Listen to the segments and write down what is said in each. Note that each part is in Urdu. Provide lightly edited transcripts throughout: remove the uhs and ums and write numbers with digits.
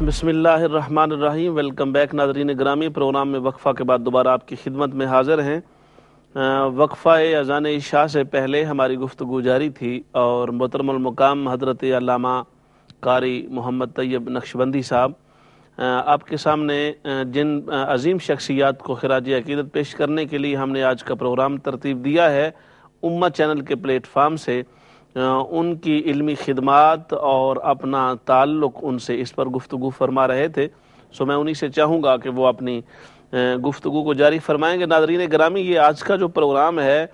بسم اللہ الرحمن الرحیم۔ ویلکم بیک ناظرین گرامی، پروگرام میں وقفہ کے بعد دوبارہ آپ کی خدمت میں حاضر ہیں۔ وقفہ اذان عشاء سے پہلے ہماری گفتگو جاری تھی اور محترم المقام حضرت علامہ قاری محمد طیب نقشبندی صاحب آپ کے سامنے جن عظیم شخصیات کو خراج عقیدت پیش کرنے کے لیے ہم نے آج کا پروگرام ترتیب دیا ہے امت چینل کے پلیٹ فارم سے، ان کی علمی خدمات اور اپنا تعلق ان سے اس پر گفتگو فرما رہے تھے، سو میں انہی سے چاہوں گا کہ وہ اپنی گفتگو کو جاری فرمائیں گے۔ ناظرین گرامی، یہ آج کا جو پروگرام ہے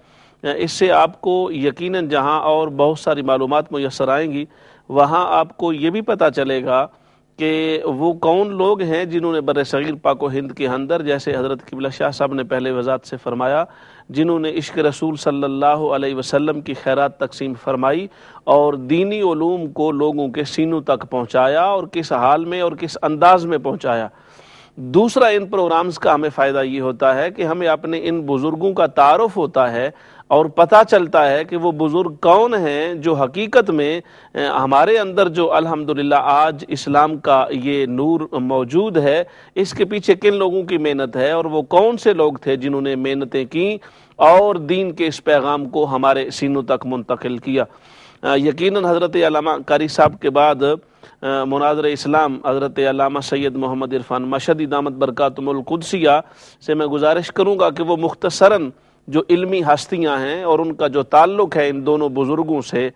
اس سے آپ کو یقیناً جہاں اور بہت ساری معلومات میسر آئیں گی، وہاں آپ کو یہ بھی پتہ چلے گا کہ وہ کون لوگ ہیں جنہوں نے بر صغیر پاک و ہند کے اندر، جیسے حضرت قبلہ شاہ صاحب نے پہلے وضاحت سے فرمایا، جنہوں نے عشق رسول صلی اللہ علیہ وسلم کی خیرات تقسیم فرمائی اور دینی علوم کو لوگوں کے سینوں تک پہنچایا، اور کس حال میں اور کس انداز میں پہنچایا۔ دوسرا، ان پروگرامز کا ہمیں فائدہ یہ ہوتا ہے کہ ہمیں اپنے ان بزرگوں کا تعارف ہوتا ہے اور پتہ چلتا ہے کہ وہ بزرگ کون ہیں جو حقیقت میں ہمارے اندر جو الحمدللہ آج اسلام کا یہ نور موجود ہے، اس کے پیچھے کن لوگوں کی محنت ہے اور وہ کون سے لوگ تھے جنہوں نے محنتیں کی اور دین کے اس پیغام کو ہمارے سینوں تک منتقل کیا۔ یقیناً حضرت علامہ قاری صاحب کے بعد مناظر اسلام حضرت علامہ سید محمد عرفان مشہدی دامت برکاتہم القدسیہ سے میں گزارش کروں گا کہ وہ مختصراً جو علمی ہستیاں ہیں اور ان کا جو تعلق ہے ان دونوں بزرگوں سے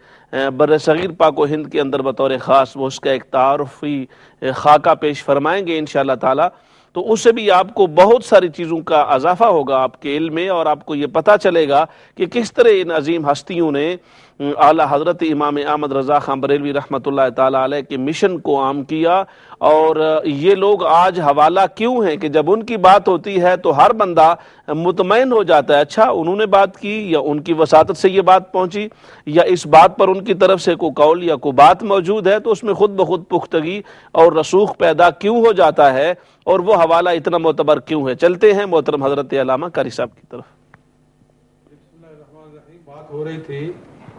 بر صغیر پاک و ہند کے اندر بطور خاص، وہ اس کا ایک تعارفی خاکہ پیش فرمائیں گے انشاءاللہ تعالی، تو اس سے بھی آپ کو بہت ساری چیزوں کا اضافہ ہوگا آپ کے علم میں، اور آپ کو یہ پتہ چلے گا کہ کس طرح ان عظیم ہستیوں نے اعلیٰ حضرت امام احمد رضا خان بریلوی رحمۃ اللہ تعالی علیہ کے مشن کو عام کیا۔ اور یہ لوگ آج حوالہ کیوں ہیں کہ جب ان کی بات ہوتی ہے تو ہر بندہ مطمئن ہو جاتا ہے، اچھا انہوں نے بات کی یا ان کی وساطت سے یہ بات پہنچی یا اس بات پر ان کی طرف سے کوئی قول یا کوئی بات موجود ہے، تو اس میں خود بخود پختگی اور رسوخ پیدا کیوں ہو جاتا ہے اور وہ حوالہ اتنا معتبر کیوں ہے۔ چلتے ہیں محترم حضرت علامہ قاری صاحب کی طرف۔ بسم اللہ الرحمن الرحیم۔ بات ہو رہی تھی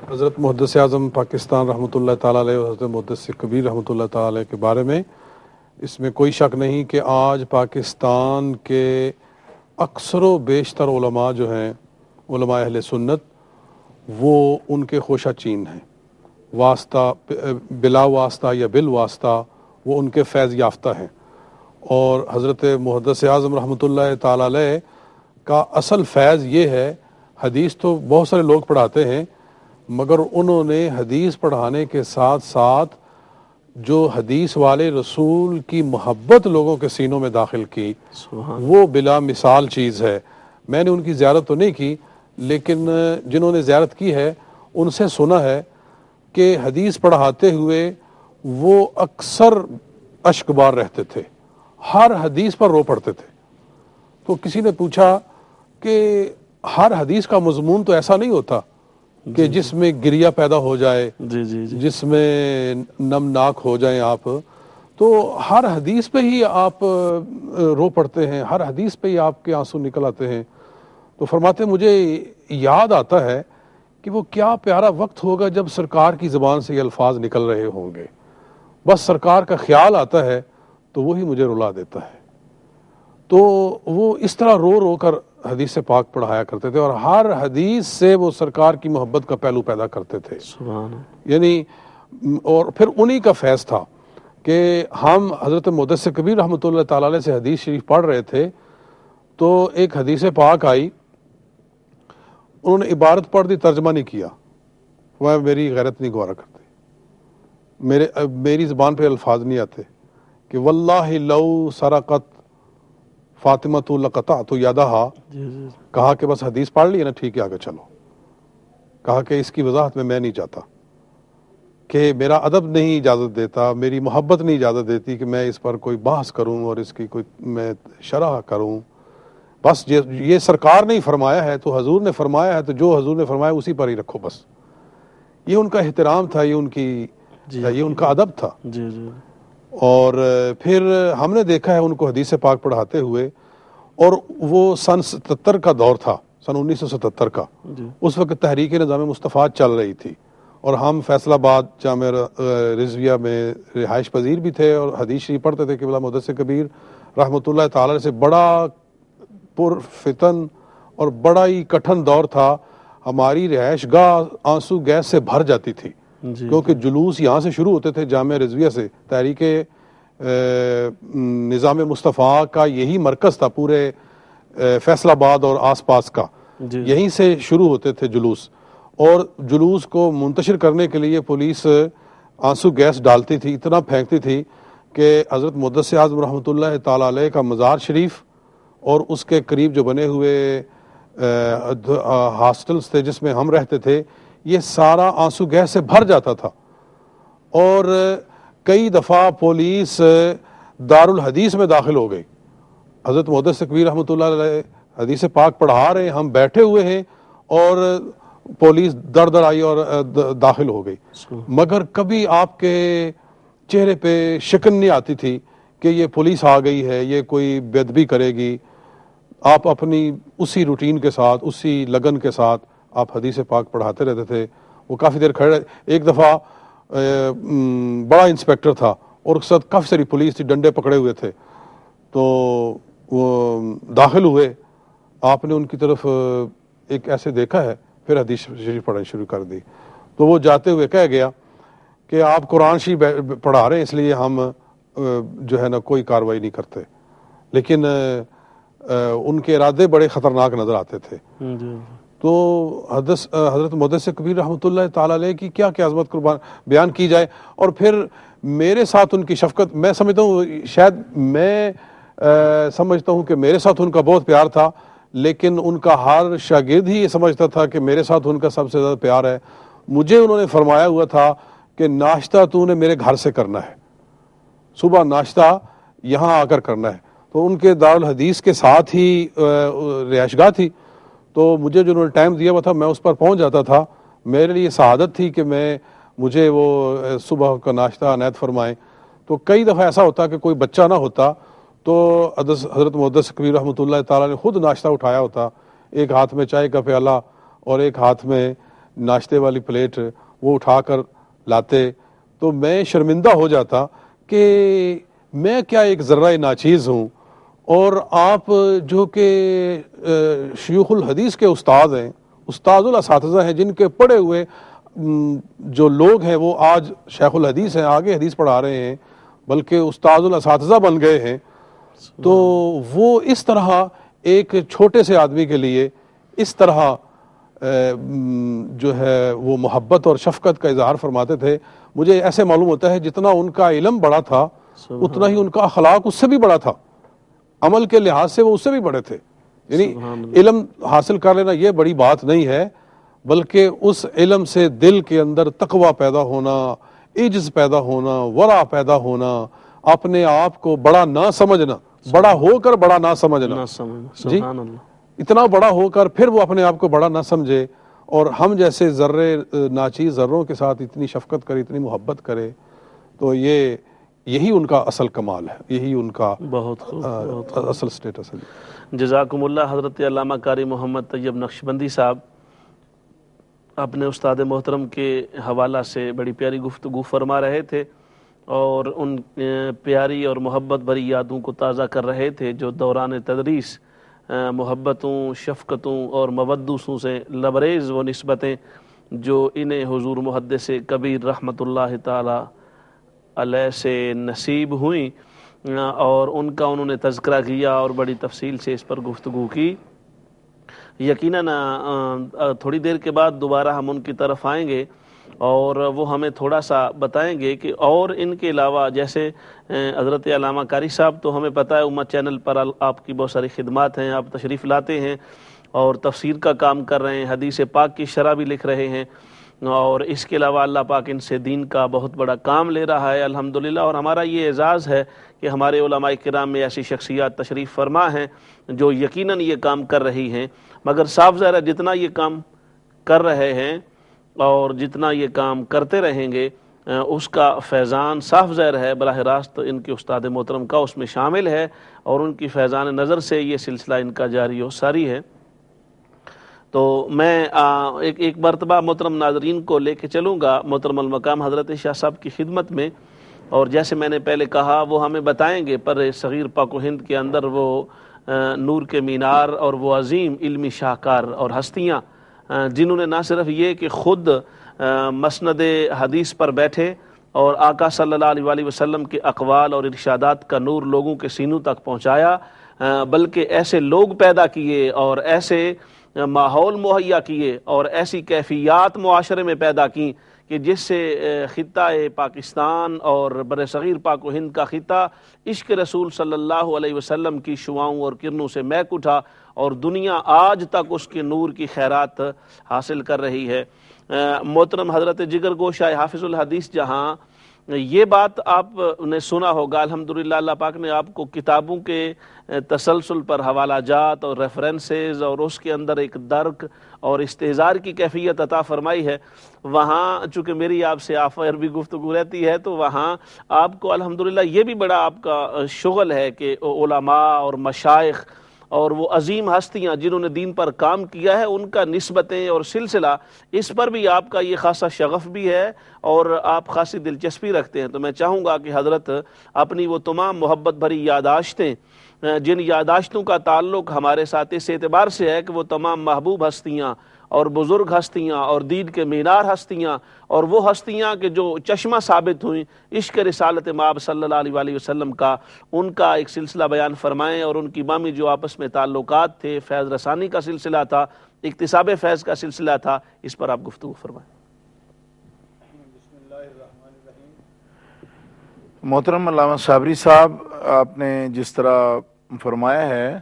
حضرت محدث اعظم پاکستان رحمۃ اللہ تعالیٰ علیہ اور حضرت محدث کبیر رحمۃ اللہ تعالیٰ علیہ کے بارے میں۔ اس میں کوئی شک نہیں کہ آج پاکستان کے اکثر و بیشتر علماء جو ہیں، علماء اہل سنت، وہ ان کے خوشہ چین ہیں، واسطہ بلا واسطہ یا بالواسطہ وہ ان کے فیض یافتہ ہیں۔ اور حضرت محدث اعظم رحمۃ اللہ تعالیٰ علیہ کا اصل فیض یہ ہے، حدیث تو بہت سارے لوگ پڑھاتے ہیں، مگر انہوں نے حدیث پڑھانے کے ساتھ ساتھ جو حدیث والے رسول کی محبت لوگوں کے سینوں میں داخل کی، وہ بلا مثال چیز ہے۔ میں نے ان کی زیارت تو نہیں کی، لیکن جنہوں نے زیارت کی ہے ان سے سنا ہے کہ حدیث پڑھاتے ہوئے وہ اکثر اشک بار رہتے تھے، ہر حدیث پر رو پڑتے تھے۔ تو کسی نے پوچھا کہ ہر حدیث کا مضمون تو ایسا نہیں ہوتا کہ جس میں گریہ پیدا ہو جائے، جس میں نمناک ہو جائیں آپ، تو ہر حدیث پہ ہی آپ رو پڑتے ہیں، ہر حدیث پہ ہی آپ کے آنسو نکل آتے ہیں۔ تو فرماتے مجھے یاد آتا ہے کہ وہ کیا پیارا وقت ہوگا جب سرکار کی زبان سے یہ الفاظ نکل رہے ہوں گے، بس سرکار کا خیال آتا ہے تو وہی مجھے رلا دیتا ہے۔ تو وہ اس طرح رو رو کر حدیث پاک پڑھایا کرتے تھے اور ہر حدیث سے وہ سرکار کی محبت کا پہلو پیدا کرتے تھے۔ یعنی اور پھر انہی کا فیض تھا کہ ہم حضرت محدث کبیر رحمۃ اللہ تعالی علیہ سے حدیث شریف پڑھ رہے تھے، تو ایک حدیث پاک آئی، انہوں نے عبارت پڑھ دی، ترجمہ نہیں کیا، وہ میری غیرت نہیں گوارا کرتے، میری زبان پہ الفاظ نہیں آتے کہ واللہ لو سرقت فاطمۃ لقطعت یدہا، کہا کہ بس حدیث پڑھ لی ہے نا، ٹھیک ہے آگے چلو، کہا کہ اس کی وضاحت میں نہیں چاہتا، کہ میرا ادب نہیں اجازت دیتا، میری محبت نہیں اجازت دیتی کہ میں اس پر کوئی بحث کروں اور اس کی کوئی میں شرح کروں، بس یہ سرکار نے فرمایا ہے تو حضور نے فرمایا ہے تو جو حضور نے فرمایا اسی پر ہی رکھو بس۔ یہ ان کا احترام تھا، یہ ان کا ادب تھا۔ اور پھر ہم نے دیکھا ہے ان کو حدیث پاک پڑھاتے ہوئے، اور وہ سن 77 کا دور تھا، سن 1977 کا، اس وقت تحریک نظام مصطفیٰ چل رہی تھی، اور ہم فیصل آباد جامعہ رضویہ میں رہائش پذیر بھی تھے اور حدیث شریف پڑھتے تھے قبلہ مدثر کبیر رحمۃ اللہ تعالی سے بڑا پرفتن اور بڑا ہی کٹھن دور تھا. ہماری رہائش گاہ آنسو گیس سے بھر جاتی تھی کیونکہ جلوس یہاں سے شروع ہوتے تھے جامعہ رضویہ سے. تحریک نظام مصطفیٰ کا یہی مرکز تھا پورے فیصل آباد اور آس پاس کا, یہیں سے شروع ہوتے تھے جلوس, اور جلوس کو منتشر کرنے کے لیے پولیس آنسو گیس ڈالتی تھی, اتنا پھینکتی تھی کہ حضرت مدثر اعظم رحمۃ اللہ تعالی علیہ کا مزار شریف اور اس کے قریب جو بنے ہوئے ہاسٹلز تھے جس میں ہم رہتے تھے, یہ سارا آنسو گیس سے بھر جاتا تھا. اور کئی دفعہ پولیس دارالحدیث میں داخل ہو گئی. حضرت مدثر کبیر رحمۃ اللہ علیہ حدیث پاک پڑھا رہے ہیں, ہم بیٹھے ہوئے ہیں اور پولیس در در آئی اور داخل ہو گئی, مگر کبھی آپ کے چہرے پہ شکن نہیں آتی تھی کہ یہ پولیس آ گئی ہے, یہ کوئی بے ادبی کرے گی. آپ اپنی اسی روٹین کے ساتھ, اسی لگن کے ساتھ آپ حدیث پاک پڑھاتے رہتے تھے. وہ کافی دیر کھڑے. ایک دفعہ بڑا انسپیکٹر تھا اور اس ساتھ کافی ساری پولیس تھی, ڈنڈے پکڑے ہوئے تھے, تو وہ داخل ہوئے. آپ نے ان کی طرف ایک ایسے دیکھا ہے, پھر حدیث شریف پڑھنا شروع کر دی. تو وہ جاتے ہوئے کہہ گیا کہ آپ قرآن شریف پڑھا رہے ہیں اس لیے ہم جو ہے نا کوئی کاروائی نہیں کرتے. لیکن ان کے ارادے بڑے خطرناک نظر آتے تھے. تو حضرت مدثر کبیر رحمۃ اللہ تعالی علیہ کی کیا کیا عظمت قربان بیان کی جائے. اور پھر میرے ساتھ ان کی شفقت, میں سمجھتا ہوں شاید میں سمجھتا ہوں کہ میرے ساتھ ان کا بہت پیار تھا, لیکن ان کا ہر شاگرد ہی یہ سمجھتا تھا کہ میرے ساتھ ان کا سب سے زیادہ پیار ہے. مجھے انہوں نے فرمایا ہوا تھا کہ ناشتہ تو نے میرے گھر سے کرنا ہے, صبح ناشتہ یہاں آ کر کرنا ہے. تو ان کے دارالحدیث کے ساتھ ہی رہائش گاہ تھی, تو مجھے جو انہوں نے ٹائم دیا ہوا تھا میں اس پر پہنچ جاتا تھا. میرے لیے سعادت تھی کہ مجھے وہ صبح کا ناشتہ عنایت فرمائیں. تو کئی دفعہ ایسا ہوتا کہ کوئی بچہ نہ ہوتا تو حضرت مدثر کبیر رحمۃ اللہ تعالیٰ نے خود ناشتہ اٹھایا ہوتا, ایک ہاتھ میں چائے کا پیالہ اور ایک ہاتھ میں ناشتے والی پلیٹ وہ اٹھا کر لاتے. تو میں شرمندہ ہو جاتا کہ میں کیا ایک ذرہ ناچیز ہوں, اور آپ جو کہ شیوخ الحدیث کے استاد ہیں, استاد الاساتذہ ہیں, جن کے پڑھے ہوئے جو لوگ ہیں وہ آج شیخ الحدیث ہیں, آگے حدیث پڑھا رہے ہیں, بلکہ استاد الاساتذہ بن گئے ہیں. تو وہ اس طرح ایک چھوٹے سے آدمی کے لیے اس طرح جو ہے وہ محبت اور شفقت کا اظہار فرماتے تھے. مجھے ایسے معلوم ہوتا ہے جتنا ان کا علم بڑا تھا اتنا ہی ان کا اخلاق اس سے بھی بڑا تھا, عمل کے لحاظ سے وہ اس سے بھی بڑے تھے. یعنی علم حاصل کر لینا یہ بڑی بات نہیں ہے, بلکہ اس علم سے دل کے اندر تقوی پیدا ہونا, عجز پیدا ہونا, ورع پیدا ہونا, اپنے آپ کو بڑا نہ سمجھنا, بڑا ہو کر بڑا نہ سمجھنا. جی, اتنا بڑا ہو کر پھر وہ اپنے آپ کو بڑا نہ سمجھے, اور ہم جیسے ذرے ناچیز ذروں کے ساتھ اتنی شفقت کرے, اتنی محبت کرے. تو یہی ان کا اصل کمال ہے, یہی ان کا بہت اصل سٹیٹس ہے. جزاکم اللہ. حضرت علامہ قاری محمد طیب نقشبندی صاحب اپنے استاد محترم کے حوالہ سے بڑی پیاری گفتگو فرما رہے تھے, اور ان پیاری اور محبت بھری یادوں کو تازہ کر رہے تھے جو دوران تدریس محبتوں, شفقتوں اور مودسوں سے لبریز وہ نسبتیں جو انہیں حضور محدث کبیر رحمۃ اللہ تعالی علیہ سے نصیب ہوئیں, اور ان کا انہوں نے تذکرہ کیا اور بڑی تفصیل سے اس پر گفتگو کی. یقیناً تھوڑی دیر کے بعد دوبارہ ہم ان کی طرف آئیں گے اور وہ ہمیں تھوڑا سا بتائیں گے کہ اور ان کے علاوہ جیسے حضرت علامہ قاری صاحب تو ہمیں پتہ ہے امت چینل پر آپ کی بہت ساری خدمات ہیں, آپ تشریف لاتے ہیں اور تفسیر کا کام کر رہے ہیں, حدیث پاک کی شرح بھی لکھ رہے ہیں, اور اس کے علاوہ اللہ پاک ان سے دین کا بہت بڑا کام لے رہا ہے الحمدللہ. اور ہمارا یہ اعزاز ہے کہ ہمارے علماء کرام میں ایسی شخصیات تشریف فرما ہیں جو یقیناً یہ کام کر رہی ہیں, مگر صاف ظاہر ہے جتنا یہ کام کر رہے ہیں اور جتنا یہ کام کرتے رہیں گے اس کا فیضان صاف ظاہر ہے براہ راست ان کے استاد محترم کا اس میں شامل ہے, اور ان کی فیضان نظر سے یہ سلسلہ ان کا جاری و ساری ہے. تو میں ایک مرتبہ محترم ناظرین کو لے کے چلوں گا محترم المقام حضرت شاہ صاحب کی خدمت میں، اور جیسے میں نے پہلے کہا وہ ہمیں بتائیں گے پر صغیر پاک و ہند کے اندر وہ نور کے مینار اور وہ عظیم علمی شاہکار اور ہستیاں جنہوں نے نہ صرف یہ کہ خود مسند حدیث پر بیٹھے اور آقا صلی اللہ علیہ وآلہ وسلم کے اقوال اور ارشادات کا نور لوگوں کے سینوں تک پہنچایا، بلکہ ایسے لوگ پیدا کیے اور ایسے ماحول مہیا کیے اور ایسی کیفیات معاشرے میں پیدا کیں کہ جس سے خطہ پاکستان اور بر صغیر پاک و ہند کا خطہ عشق رسول صلی اللہ علیہ وسلم کی شعاؤں اور کرنوں سے مہک اٹھا، اور دنیا آج تک اس کے نور کی خیرات حاصل کر رہی ہے۔ محترم حضرت جگر گوشہ حافظ الحدیث جہاں یہ بات آپ نے سنا ہوگا، الحمدللہ اللہ پاک نے آپ کو کتابوں کے تسلسل پر حوالہ جات اور ریفرنسز اور اس کے اندر ایک درک اور استحضار کی کیفیت عطا فرمائی ہے۔ وہاں چونکہ میری آپ سے آف ایئر بھی گفتگو رہتی ہے تو وہاں آپ کو الحمدللہ یہ بھی بڑا آپ کا شغل ہے کہ علماء اور مشائخ اور وہ عظیم ہستیاں جنہوں نے دین پر کام کیا ہے ان کا نسبتیں اور سلسلہ، اس پر بھی آپ کا یہ خاصا شغف بھی ہے اور آپ خاصی دلچسپی رکھتے ہیں۔ تو میں چاہوں گا کہ حضرت اپنی وہ تمام محبت بھری یاداشتیں جن یاداشتوں کا تعلق ہمارے ساتھ اس اعتبار سے ہے کہ وہ تمام محبوب ہستیاں اور بزرگ ہستیاں اور دین کے مینار ہستیاں اور وہ ہستیاں کہ جو چشمہ ثابت ہوئیں عشق رسالت مآب صلی اللہ علیہ وآلہ وسلم کا، ان کا ایک سلسلہ بیان فرمائیں، اور ان کی بامی جو آپس میں تعلقات تھے، فیض رسانی کا سلسلہ تھا، اکتساب فیض کا سلسلہ تھا، اس پر آپ گفتگو فرمائیں۔ محترم علامہ صابری صاحب، آپ نے جس طرح فرمایا ہے،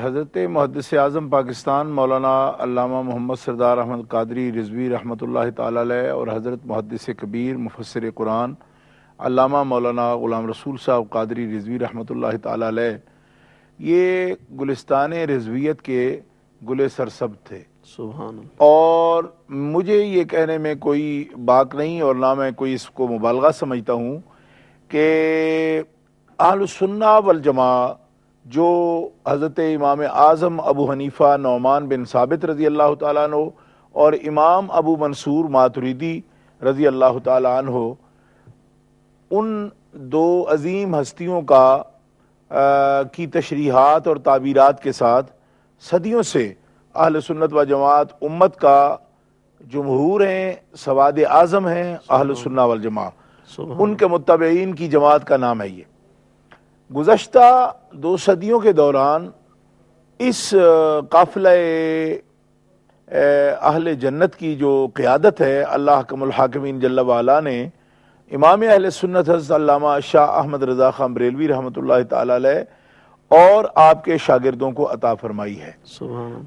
حضرت محدث اعظم پاکستان مولانا علامہ محمد سردار احمد قادری رضوی رحمۃ اللہ تعالی علیہ اور حضرت محدث کبیر مفسر قرآن علامہ مولانا غلام رسول صاحب قادری رضوی رحمۃ اللہ تعالی علیہ یہ گلستان رضویت کے گل سرسبز تھے، سبحان اللہ۔ اور مجھے یہ کہنے میں کوئی باک نہیں اور نہ میں کوئی اس کو مبالغہ سمجھتا ہوں کہ اہل السنہ والجماع جو حضرت امام اعظم ابو حنیفہ نعمان بن ثابت رضی اللہ تعالیٰ عنہ اور امام ابو منصور ماتریدی رضی اللہ تعالیٰ عنہ، ان دو عظیم ہستیوں کی تشریحات اور تعبیرات کے ساتھ صدیوں سے اہل سنت و جماعت امت کا جمہور ہیں، سواد اعظم ہیں اہل السنہ والجماع، ان کے متبعین کی جماعت کا نام ہے یہ۔ گزشتہ 2 صدیوں کے دوران اس قافلہ اہل جنت کی جو قیادت ہے اللہ حکم الحاکمین جل وعلا نے امام اہل سنت حضرت علامہ شاہ احمد رضا خان بریلوی رحمۃ اللہ تعالی علیہ اور آپ کے شاگردوں کو عطا فرمائی ہے۔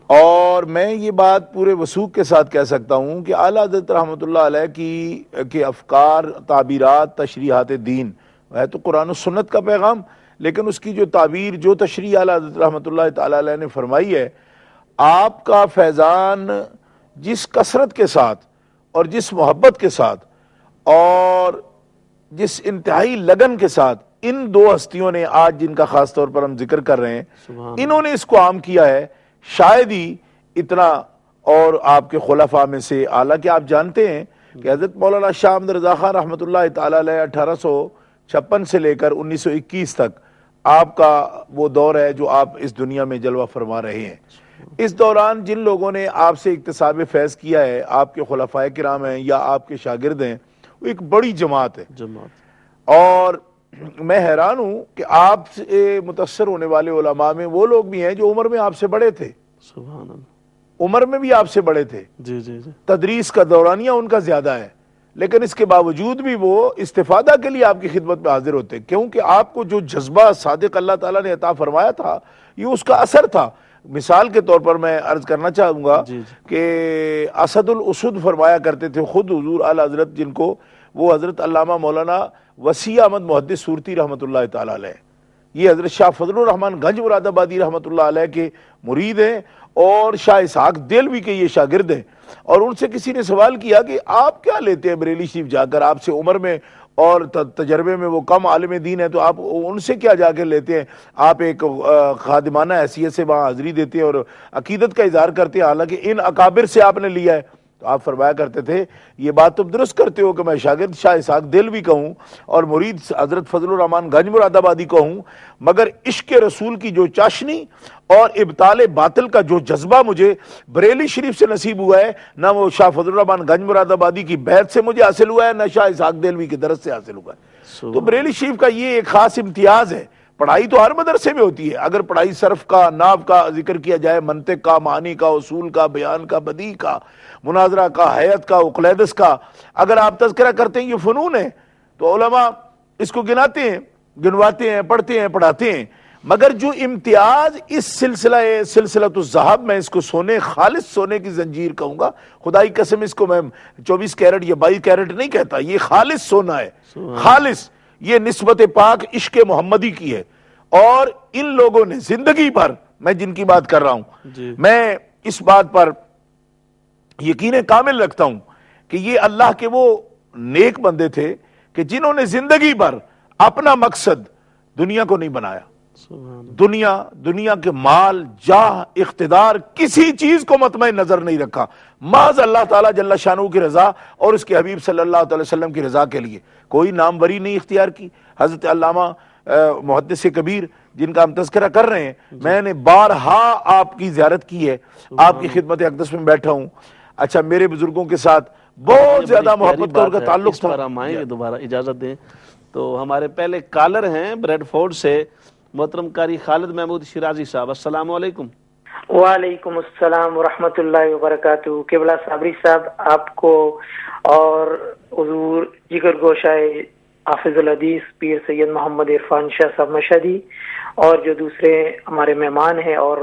اور میں یہ بات پورے وثوق کے ساتھ کہہ سکتا ہوں کہ اعلیٰ حضرت رحمۃ اللہ علیہ کے افکار، تعبیرات، تشریحات دین ہے تو قرآن و سنت کا پیغام، لیکن اس کی جو تعبیر، جو تشریح اعلیٰ حضرت رحمۃ اللہ تعالی علیہ نے فرمائی ہے، آپ کا فیضان جس کثرت کے ساتھ اور جس محبت کے ساتھ اور جس انتہائی لگن کے ساتھ ان 2 ہستیوں نے آج جن کا خاص طور پر ہم ذکر کر رہے ہیں انہوں نے اس کو عام کیا ہے، شاید ہی اتنا اور آپ کے خلفاء میں سے اعلیٰ کہ آپ جانتے ہیں کہ حضرت مولانا شاہ احمد رضا خان رحمۃ اللہ تعالی علیہ 1856 سے لے کر 1921 تک آپ کا وہ دور ہے جو آپ اس دنیا میں جلوہ فرما رہے ہیں۔ اس دوران جن لوگوں نے آپ سے اکتساب فیض کیا ہے، آپ کے خلفاء کرام ہیں یا آپ کے شاگرد ہیں، وہ ایک بڑی جماعت ہے۔ اور میں حیران ہوں کہ آپ سے متاثر ہونے والے علماء میں وہ لوگ بھی ہیں جو عمر میں آپ سے بڑے تھے، سبحان اللہ، عمر میں بھی آپ سے بڑے تھے، جی جی جی، تدریس کا دورانیہ ان کا زیادہ ہے، لیکن اس کے باوجود بھی وہ استفادہ کے لیے آپ کی خدمت میں حاضر ہوتے، کیونکہ آپ کو جو جذبہ صادق اللہ تعالیٰ نے عطا فرمایا تھا یہ اس کا اثر تھا۔ مثال کے طور پر میں عرض کرنا چاہوں گا کہ اسد الاسد فرمایا کرتے تھے خود حضور اعلیٰ حضرت، جن کو وہ حضرت علامہ مولانا وسیع احمد محدث صورتی رحمۃ اللہ تعالی علیہ، یہ حضرت شاہ فضل الرحمن گنج مراد آبادی رحمۃ اللہ علیہ کے مرید ہیں اور شاہ اسحاق دہلوی کے یہ شاگرد ہیں۔ اور ان سے کسی نے سوال کیا کہ آپ کیا لیتے ہیں بریلی شریف جا کر، آپ سے عمر میں اور تجربے میں وہ کم عالم دین ہے، تو آپ ان سے کیا جا کے لیتے ہیں؟ آپ ایک خادمانہ حیثیت سے وہاں حاضری دیتے ہیں اور عقیدت کا اظہار کرتے ہیں، حالانکہ ان اکابر سے آپ نے لیا ہے۔ تو آپ فرمایا کرتے تھے یہ بات تم درست کرتے ہو کہ میں شاگرد شاہ اسحاق دہلوی کا ہوں اور مرید حضرت فضل الرحمان گنج مراد آبادی کا ہوں، مگر عشق رسول کی جو چاشنی اور ابطال باطل کا جو جذبہ مجھے بریلی شریف سے نصیب ہوا ہے، نہ وہ شاہ فضل الرحمان گنج مراد آبادی کی بیعت سے مجھے حاصل ہوا ہے، نہ شاہ اسحاق دہلوی کے درس سے حاصل ہوا ہے۔ تو بریلی شریف کا یہ ایک خاص امتیاز ہے۔ پڑھائی تو ہر مدرسے میں ہوتی ہے، اگر پڑھائی صرف کا، نحو کا ذکر کیا جائے، منطق کا، معانی کا، اصول کا، بیان کا، بدیع کا، مناظرہ کا، حیات کا، اقلیدس کا، اگر آپ تذکرہ کرتے ہیں یہ فنون ہے، تو علماء اس کو گناتے ہیں، گنواتے ہیں، پڑھتے ہیں، پڑھاتے ہیں۔ مگر جو امتیاز اس سلسلۃ الذہب، میں اس کو سونے، خالص سونے کی زنجیر کہوں گا، خدائی قسم اس کو میں 24 کیرٹ یا 22 کیرٹ نہیں کہتا، یہ خالص سونا ہے، خالص، یہ نسبت پاک عشق محمدی کی ہے۔ اور ان لوگوں نے زندگی بھر، میں جن کی بات کر رہا ہوں، میں اس بات پر یقین کامل رکھتا ہوں کہ یہ اللہ کے وہ نیک بندے تھے کہ جنہوں نے زندگی بھر اپنا مقصد دنیا کو نہیں بنایا، دنیا کے مال، جاہ، اقتدار، کسی چیز کو مطمئن نظر نہیں رکھا، محض اللہ تعالیٰ جل شانہ کی رضا اور اس کے حبیب صلی اللہ علیہ وسلم کی رضا کے لیے کوئی ناموری نہیں اختیار کی۔ حضرت علامہ محدث کبیر جن کا ہم تذکرہ کر رہے ہیں، میں نے بارہا آپ کی زیارت کی ہے، آپ کی خدمت اقدس میں بیٹھا ہوں۔ اچھا، میرے بزرگوں کے ساتھ بہت زیادہ محبت کا ان کا تعلق تھا۔ ہم آئیں گے دوبارہ، اجازت دیں تو ہمارے پہلے کالر ہیں بریڈ فورڈ سے، محترم قاری خالد محمود شیرازی صاحب، السلام علیکم۔ وعلیکم السلام ورحمۃ اللہ وبرکاتہ۔ قبلہ صابری صاحب، آپ کو اور حضور جگر گوشائے حافظ الحدیث پیر سید محمد عرفان شاہ صاحب مشہدی اور جو دوسرے ہمارے مہمان ہیں، اور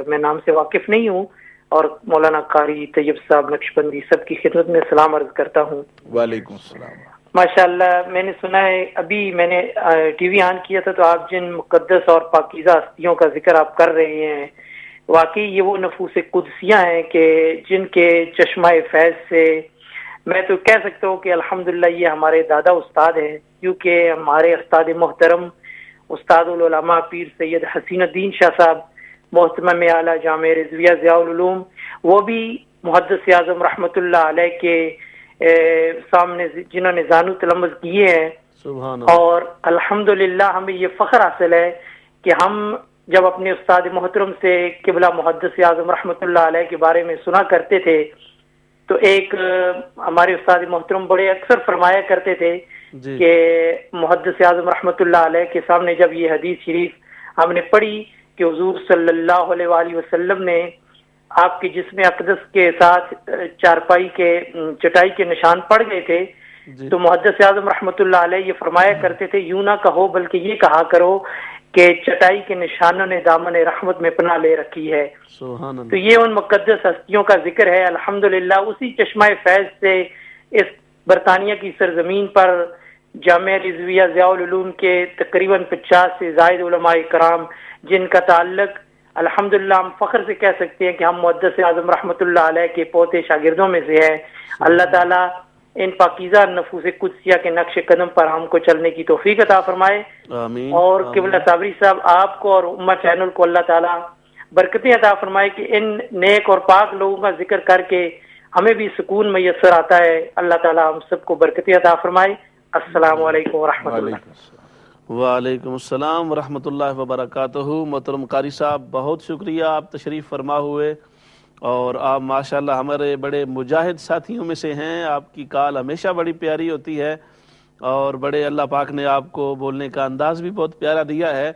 میں نام سے واقف نہیں ہوں، اور مولانا قاری طیب صاحب نقشبندی، سب کی خدمت میں سلام عرض کرتا ہوں۔ وعلیکم السلام۔ ماشاءاللہ، میں نے سنا ہے، ابھی میں نے ٹی وی آن کیا تھا تو آپ جن مقدس اور پاکیزہ ہستیوں کا ذکر آپ کر رہے ہیں، واقعی یہ وہ نفوس قدسیاں ہیں کہ جن کے چشمہ فیض سے میں تو کہہ سکتا ہوں کہ الحمدللہ یہ ہمارے دادا استاد ہیں، کیونکہ ہمارے استاد محترم استاد العلماء پیر سید حسین الدین شاہ صاحب محتمم اعلیٰ جامع رضویہ ضیاء العلوم، وہ بھی محدث اعظم رحمۃ اللہ علیہ کے سامنے جنہوں نے زانو تلمذ کیے ہیں، سبحان اللہ۔ اور الحمدللہ ہمیں یہ فخر حاصل ہے کہ ہم جب اپنے استاد محترم سے قبلہ محدث اعظم رحمۃ اللہ علیہ کے بارے میں سنا کرتے تھے تو ایک ہمارے استاد محترم بڑے اکثر فرمایا کرتے تھے کہ محدث اعظم رحمۃ اللہ علیہ کے سامنے جب یہ حدیث شریف ہم نے پڑھی کہ حضور صلی اللہ علیہ وآلہ وسلم نے آپ کے جسم اقدس کے ساتھ چٹائی کے نشان پڑ گئے تھے، تو محدث اعظم رحمۃ اللہ علیہ یہ فرمایا کرتے تھے، یوں نہ کہو بلکہ یہ کہا کرو کہ چٹائی کے نشانوں نے دامن رحمت میں پناہ لے رکھی ہے۔ تو یہ ان مقدس ہستیوں کا ذکر ہے۔ الحمدللہ اسی چشمہ فیض سے اس برطانیہ کی سرزمین پر جامعہ رضویہ ضیاء العلوم کے تقریباً 50 سے زائد علماء کرام جن کا تعلق الحمدللہ ہم فخر سے کہہ سکتے ہیں کہ ہم محدث اعظم رحمۃ اللہ علیہ کے پوتے شاگردوں میں سے ہیں۔ اللہ تعالیٰ ان پاکیزہ نفوس قدسیہ کے نقش قدم پر ہم کو چلنے کی توفیق عطا فرمائے، آمین۔ اور قبلہ صابری صاحب آپ کو اور امہ چینل کو اللہ تعالیٰ برکتیں عطا فرمائے کہ ان نیک اور پاک لوگوں کا ذکر کر کے ہمیں بھی سکون میسر آتا ہے۔ اللہ تعالیٰ ہم سب کو برکتیں عطا فرمائے۔ السلام علیکم ورحمۃ اللہ۔ وعلیکم السلام ورحمۃ اللہ وبرکاتہ۔ محترم قاری صاحب، بہت شکریہ، آپ تشریف فرما ہوئے، اور آپ ماشاءاللہ ہمارے بڑے مجاہد ساتھیوں میں سے ہیں۔ آپ کی کال ہمیشہ بڑی پیاری ہوتی ہے، اور بڑے اللہ پاک نے آپ کو بولنے کا انداز بھی بہت پیارا دیا ہے۔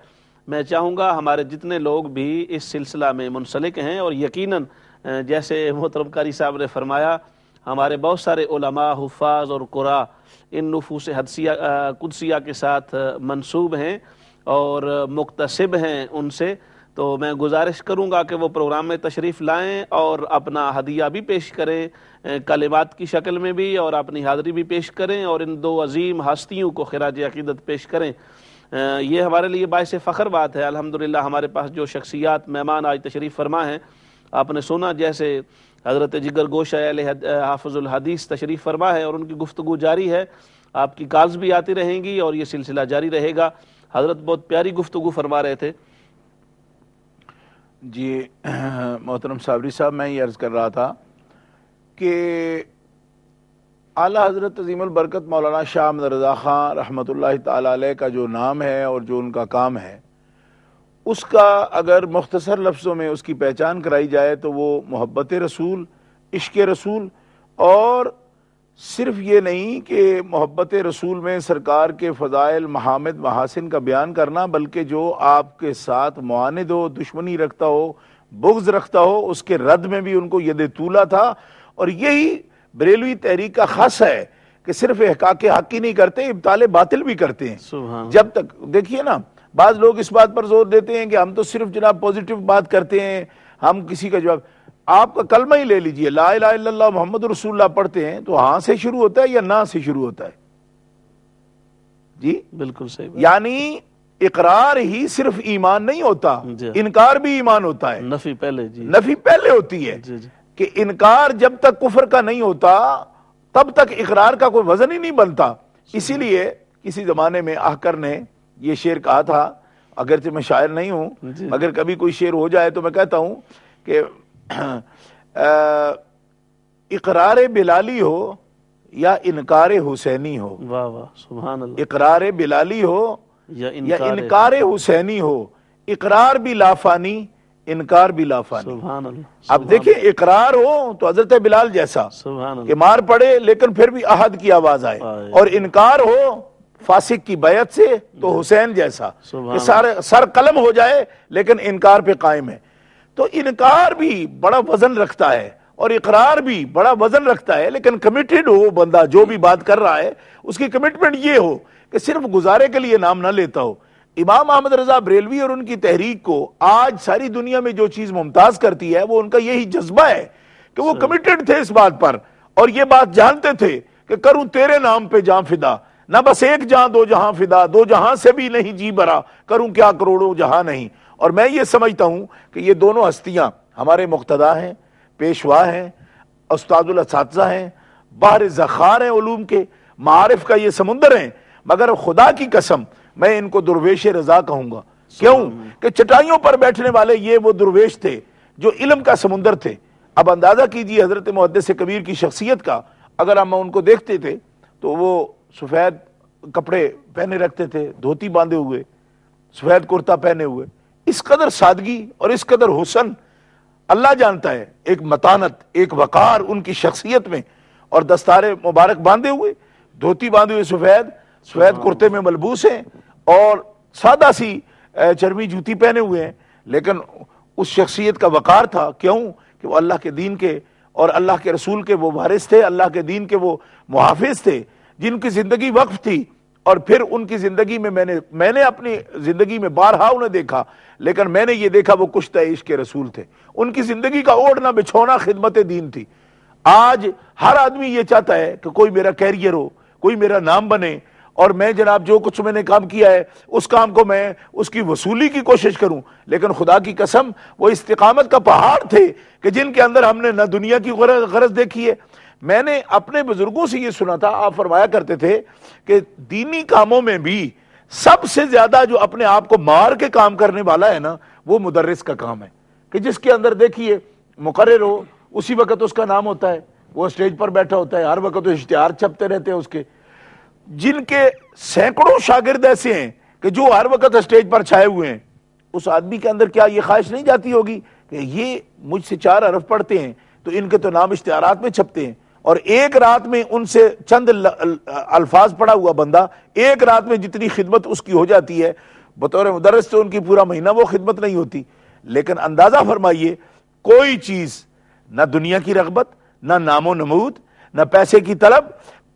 میں چاہوں گا ہمارے جتنے لوگ بھی اس سلسلہ میں منسلک ہیں، اور یقیناً جیسے محترم قاری صاحب نے فرمایا، ہمارے بہت سارے علماء، حفاظ اور قراء ان نفوس قدسیہ کے ساتھ منسوب ہیں اور مقتصب ہیں ان سے، تو میں گزارش کروں گا کہ وہ پروگرام میں تشریف لائیں اور اپنا ہدیہ بھی پیش کریں، کلمات کی شکل میں بھی، اور اپنی حاضری بھی پیش کریں، اور ان دو عظیم ہستیوں کو خراج عقیدت پیش کریں۔ یہ ہمارے لیے باعث فخر بات ہے۔ الحمدللہ ہمارے پاس جو شخصیات مہمان آج تشریف فرما ہیں، آپ نے سنا جیسے حضرت جگر گوشہ حافظ الحدیث تشریف فرما ہے اور ان کی گفتگو جاری ہے، آپ کی کالز بھی آتی رہیں گی اور یہ سلسلہ جاری رہے گا۔ حضرت بہت پیاری گفتگو فرما رہے تھے۔ جی محترم صابری صاحب، میں یہ عرض کر رہا تھا کہ اعلیٰ حضرت عظیم البرکت مولانا شاہ احمد رضا خان رحمۃ اللہ تعالی علیہ کا جو نام ہے اور جو ان کا کام ہے، اس کا اگر مختصر لفظوں میں اس کی پہچان کرائی جائے تو وہ محبت رسول، عشق رسول، اور صرف یہ نہیں کہ محبت رسول میں سرکار کے فضائل، محامد، محاسن کا بیان کرنا، بلکہ جو آپ کے ساتھ معاند ہو، دشمنی رکھتا ہو، بغض رکھتا ہو، اس کے رد میں بھی ان کو ید طولہ تھا۔ اور یہی بریلوی تحریک کا خاص ہے کہ صرف احقاق حق ہی نہیں کرتے، ابطال باطل بھی کرتے ہیں۔ سبحان جب تک دیکھیے نا، بعض لوگ اس بات پر زور دیتے ہیں کہ ہم تو صرف جناب پوزیٹو بات کرتے ہیں، ہم کسی کا جواب، آپ کا کلمہ ہی لے لیجئے، لا الہ الا اللہ محمد رسول اللہ پڑھتے ہیں تو ہاں سے شروع ہوتا ہے یا نہ سے شروع ہوتا ہے؟ جی بالکل صحیح بات۔ یعنی اقرار ہی صرف ایمان نہیں ہوتا، جی۔ انکار بھی ایمان ہوتا ہے، نفی پہلے، جی نفی پہلے ہوتی ہے، جی جی کہ انکار جب تک کفر کا نہیں ہوتا تب تک اقرار کا کوئی وزن ہی نہیں بنتا۔ اسی لیے کسی زمانے میں آہکر نے یہ شعر کہا تھا، اگرچہ میں شاعر نہیں ہوں جی۔ مگر کبھی کوئی شعر ہو جائے تو میں کہتا ہوں کہ اقرار بلالی ہو یا انکار حسینی ہو، واہ واہ سبحان اللہ، اقرار بلالی ہو یا یا انکار حسینی ہو، اقرار بھی لافانی، انکار بھی لافانی۔ سبحان اللہ، اب دیکھیں اقرار ہو تو حضرت بلال جیسا سبحان اللہ، کہ مار پڑے لیکن پھر بھی احد کی آواز آئے، اور انکار ہو فاسق کی بیعت سے تو حسین جیسا کہ سر قلم ہو جائے لیکن انکار پہ قائم ہے۔ تو انکار بھی بڑا وزن رکھتا ہے اور اقرار بھی بڑا وزن رکھتا ہے، لیکن کمیٹڈ ہو بندہ، جو بھی بات کر رہا ہے اس کی کمٹمنٹ یہ ہو کہ صرف گزارے کے لیے نام نہ لیتا ہو۔ امام احمد رضا بریلوی اور ان کی تحریک کو آج ساری دنیا میں جو چیز ممتاز کرتی ہے وہ ان کا یہی جذبہ ہے کہ وہ کمیٹڈ تھے اس بات پر، اور یہ بات جانتے تھے کہ کروں تیرے نام پہ جاں فدا، نہ بس ایک جاں دو جہاں فدا، دو جہاں سے بھی نہیں جی برا، کروں کیا کروڑوں جہاں نہیں۔ اور میں یہ سمجھتا ہوں کہ یہ دونوں ہستیاں ہمارے مقتدا ہیں، پیشوا ہیں، استاد الاساتذہ ہیں، بحر ذخار ہیں علوم کے، معارف کا یہ سمندر ہیں، مگر خدا کی قسم میں ان کو درویش رضا کہوں گا۔ کیوں کہ چٹائیوں پر بیٹھنے والے یہ وہ درویش تھے جو علم کا سمندر تھے۔ اب اندازہ کیجئے حضرت محدث کبیر کی شخصیت کا، اگر ہم ان کو دیکھتے تھے تو وہ سفید کپڑے پہنے رکھتے تھے، دھوتی باندھے ہوئے، سفید کرتا پہنے ہوئے، اس قدر سادگی اور اس قدر حسن، اللہ جانتا ہے، ایک متانت، ایک وقار ان کی شخصیت میں، اور دستار مبارک باندھے ہوئے، دھوتی باندھے ہوئے، سفید کرتے میں ملبوس ہیں، اور سادہ سی چرمی جوتی پہنے ہوئے ہیں، لیکن اس شخصیت کا وقار تھا۔ کیوں کہ وہ اللہ کے دین کے اور اللہ کے رسول کے وہ وارث تھے، اللہ کے دین کے وہ محافظ تھے، جن کی زندگی وقف تھی۔ اور پھر ان کی زندگی میں میں نے اپنی زندگی میں بارہا انہیں دیکھا، لیکن میں نے یہ دیکھا وہ کشتہ عشق کے رسول تھے۔ ان کی زندگی کا اوڑھنا بچھونا خدمت دین تھی۔ آج ہر آدمی یہ چاہتا ہے کہ کوئی میرا کیریئر ہو، کوئی میرا نام بنے، اور میں جناب جو کچھ میں نے کام کیا ہے اس کام کو میں اس کی وصولی کی کوشش کروں، لیکن خدا کی قسم وہ استقامت کا پہاڑ تھے کہ جن کے اندر ہم نے نہ دنیا کی غرض دیکھی ہے۔ میں نے اپنے بزرگوں سے یہ سنا تھا، آپ فرمایا کرتے تھے کہ دینی کاموں میں بھی سب سے زیادہ جو اپنے آپ کو مار کے کام کرنے والا ہے نا، وہ مدرس کا کام ہے، کہ جس کے اندر دیکھیے مقرر ہو اسی وقت اس کا نام ہوتا ہے، وہ اسٹیج پر بیٹھا ہوتا ہے، ہر وقت اشتہار چھپتے رہتے ہیں اس کے، جن کے سینکڑوں شاگرد ایسے ہیں کہ جو ہر وقت اسٹیج پر چھائے ہوئے ہیں۔ اس آدمی کے اندر کیا یہ خواہش نہیں جاتی ہوگی کہ یہ مجھ سے 4 حرف پڑھتے ہیں تو ان کے تو نام اشتہارات میں چھپتے ہیں، اور ایک رات میں ان سے چند الفاظ پڑھا ہوا بندہ ایک رات میں جتنی خدمت اس کی ہو جاتی ہے، بطور مدرس تو ان کی پورا مہینہ وہ خدمت نہیں ہوتی۔ لیکن اندازہ فرمائیے، کوئی چیز، نہ دنیا کی رغبت، نہ نام و نمود، نہ پیسے کی طلب،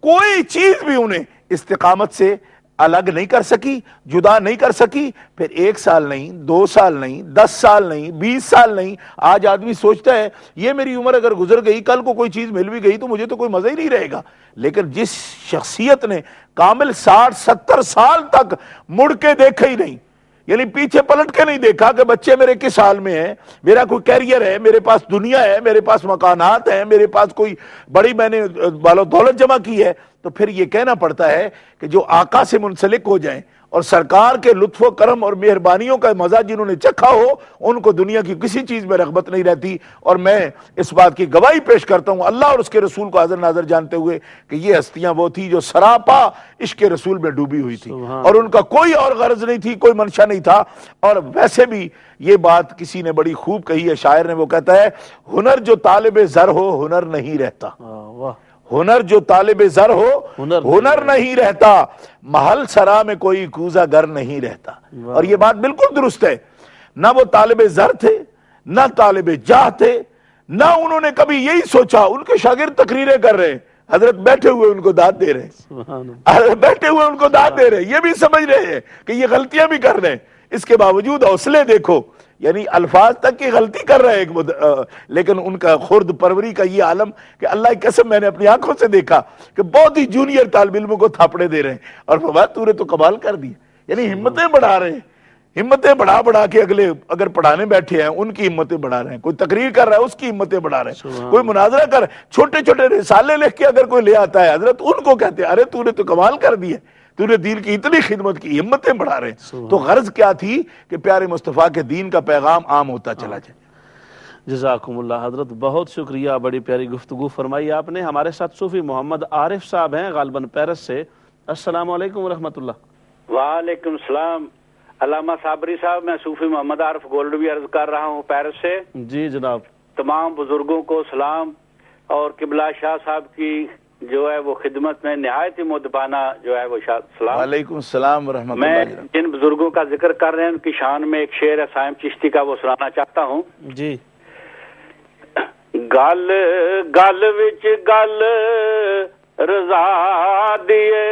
کوئی چیز بھی انہیں استقامت سے الگ نہیں کر سکی، جدا نہیں کر سکی۔ پھر 1 سال نہیں، 2 سال نہیں، 10 سال نہیں، 20 سال نہیں۔ آج آدمی سوچتا ہے یہ میری عمر اگر گزر گئی، کل کو کوئی چیز مل بھی گئی تو مجھے تو کوئی مزہ ہی نہیں رہے گا، لیکن جس شخصیت نے کامل 60-70 سال تک مڑ کے دیکھا ہی نہیں، یعنی پیچھے پلٹ کے نہیں دیکھا کہ بچے میرے کس حال میں ہیں، میرا کوئی کیریئر ہے، میرے پاس دنیا ہے، میرے پاس مکانات ہیں، میرے پاس کوئی بڑی میں نے مال و دولت جمع کی ہے، تو پھر یہ کہنا پڑتا ہے کہ جو آقا سے منسلک ہو جائیں اور سرکار کے لطف و کرم اور مہربانیوں کا مزہ جنہوں نے چکھا ہو، ان کو دنیا کی کسی چیز میں رغبت نہیں رہتی۔ اور میں اس بات کی گواہی پیش کرتا ہوں اللہ اور اس کے رسول کو حاضر ناظر جانتے ہوئے کہ یہ ہستیاں وہ تھی جو سراپا عشق رسول میں ڈوبی ہوئی تھی، اور ان کا کوئی اور غرض نہیں تھی، کوئی منشا نہیں تھا۔ اور ویسے بھی یہ بات کسی نے بڑی خوب کہی ہے، شاعر نے، وہ کہتا ہے ہنر جو طالب زر ہو ہنر نہیں رہتا، ہنر جو طالب زر ہو ہنر نہیں رہتا، محل سرا میں کوئی کوزہ گر نہیں رہتا۔ اور یہ بات بالکل درست ہے، نہ وہ طالب زر تھے، نہ طالب جاہ تھے، نہ انہوں نے کبھی یہی سوچا۔ ان کے شاگرد تقریریں کر رہے ہیں، حضرت بیٹھے ہوئے ان کو داد دے رہے ہیں، بیٹھے ہوئے ان کو داد دے رہے ہیں، یہ بھی سمجھ رہے ہیں کہ یہ غلطیاں بھی کر رہے ہیں، اس کے باوجود حوصلے دیکھو، یعنی الفاظ تک کی غلطی کر رہے ہیں لیکن ان کا خرد پروری کا یہ عالم کہ اللہ کی قسم میں نے اپنی آنکھوں سے دیکھا کہ بہت ہی جونیئر طالب علموں کو تھاپڑے دے رہے ہیں، اور فرمایا تو نے تو کمال کر دی، یعنی ہمتیں بڑھا رہے ہیں، ہمتیں بڑھا کے اگلے اگر پڑھانے بیٹھے ہیں ان کی ہمتیں بڑھا رہے ہیں، کوئی تقریر کر رہا ہے اس کی ہمتیں بڑھا رہے ہیں، کوئی مناظرہ کر، چھوٹے چھوٹے رسالے لکھ کے اگر کوئی لے آتا ہے حضرت ان کو کہتے ہیں ارے تو نے تو کمال کر دی ہے، تو نے دین کی اتنی خدمت کی، ہمتیں بڑھا رہے ہیں۔ تو غرض کیا تھی کہ پیارے مصطفیٰ کے دین کا پیغام عام ہوتا چلا جائے۔ جزاکم اللہ حضرت، بہت شکریہ، بڑی پیاری گفتگو فرمائی آپ نے۔ ہمارے ساتھ صوفی محمد عارف صاحب ہیں غالباً پیرس سے۔ السلام علیکم ورحمۃ اللہ۔ وعلیکم السلام علامہ صابری صاحب، میں صوفی محمد عارف گولڈوی عرض کر رہا ہوں پیرس سے۔ جی جناب۔ تمام بزرگوں کو سلام، اور قبلہ شاہ صاحب کی جو ہے وہ خدمت میں نہایت ہی مدبانہ جو ہے وہ سلام۔ وعلیکم السلام ورحمۃ اللہ۔ میں جن بزرگوں کا ذکر کر رہے ہیں ان کی شان میں ایک شعر ہے سائم چشتی کا، وہ سنانا چاہتا ہوں۔ جی۔ گل گل وچ گل رضا دیے،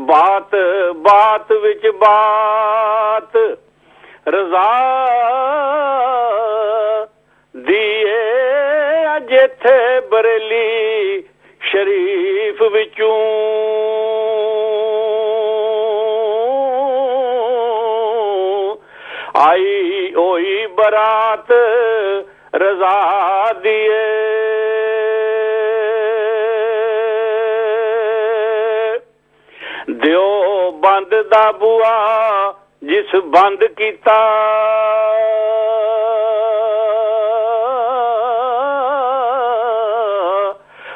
بات بات وچ بات رضا دیے، جتھے بریلی شریف وچوں آئی اوئی برات رضا دیے، دیو بند دا بوا جس بند کیتا،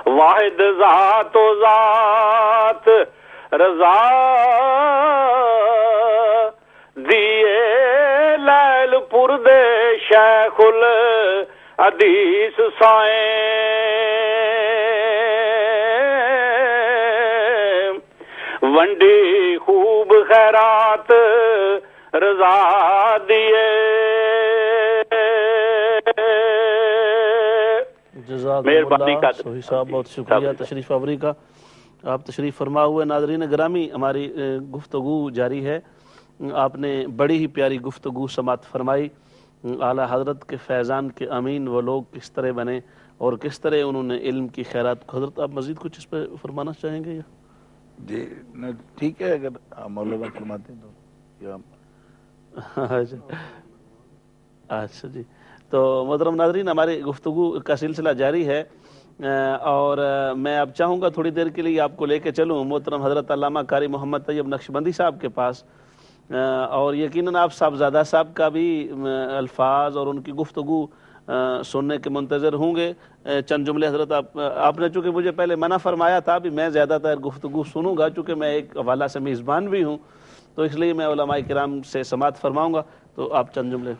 واحد ذات و ذات رضا دیے، لیل پور دے شیخ الحدیث سائیں ونڈی خوب خیرات رضا دیے۔ مہربانی کا صحیح صاحب، بہت شکریہ تشریف آوری کا۔ آپ تشریف فرما ہوئے۔ ناظرین گرامی، ہماری گفتگو جاری ہے۔ آپ نے بڑی ہی پیاری گفتگو سماعت فرمائی۔ اعلیٰ حضرت کے فیضان کے امین وہ لوگ کس طرح بنے اور کس طرح انہوں نے علم کی خیرات کو۔ حضرت آپ مزید کچھ اس پہ فرمانا چاہیں گے؟ جی ٹھیک ہے، اگر آپ مولانا فرماتے ہیں تو۔ اچھا جی، تو محترم ناظرین، ہماری گفتگو کا سلسلہ جاری ہے، اور میں اب چاہوں گا تھوڑی دیر کے لیے آپ کو لے کے چلوں محترم حضرت علامہ قاری محمد طیب نقشبندی صاحب کے پاس، اور یقیناً آپ صاحبزادہ صاحب کا بھی الفاظ اور ان کی گفتگو سننے کے منتظر ہوں گے۔ چند جملے حضرت آپ نے چونکہ مجھے پہلے منع فرمایا تھا بھی میں زیادہ تر گفتگو سنوں گا، چونکہ میں ایک حوالہ سے میزبان بھی ہوں، تو اس لیے میں علماء کرام سے سماعت فرماؤں گا، تو آپ چند جملے۔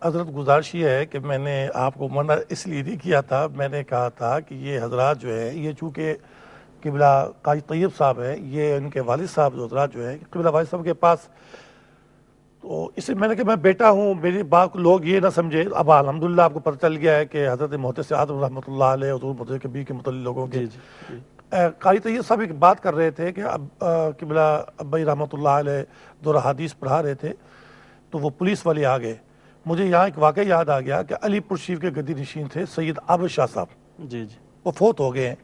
حضرت گزارش یہ ہے کہ میں نے آپ کو منع اس لیے نہیں کیا تھا، میں نے کہا تھا کہ یہ حضرات جو ہیں، یہ چونکہ قبلہ قاری طیب صاحب ہیں، یہ ان کے والد صاحب جو حضرات جو ہیں قبلہ والد صاحب کے پاس، تو اسے میں نے کہا میں بیٹا ہوں، میری بات لوگ یہ نہ سمجھے۔ اب الحمدللہ آپ کو پتہ چل گیا ہے کہ حضرت محدث اعظم رحمۃ اللہ علیہ حضور محدث کبیر کے متعلق لوگوں کے قاری طیب صاحب ایک بات کر رہے تھے کہ اب قبلہ ابائی رحمۃ اللہ علیہ دورہ حدیث پڑھا رہے تھے تو وہ پولیس والے آ گئے۔ مجھے یہاں ایک واقعہ یاد آ گیا کہ علی پور شریف کے گدی نشین تھے سید عابد شاہ صاحب، جی جی، وہ فوت ہو گئے ہیں۔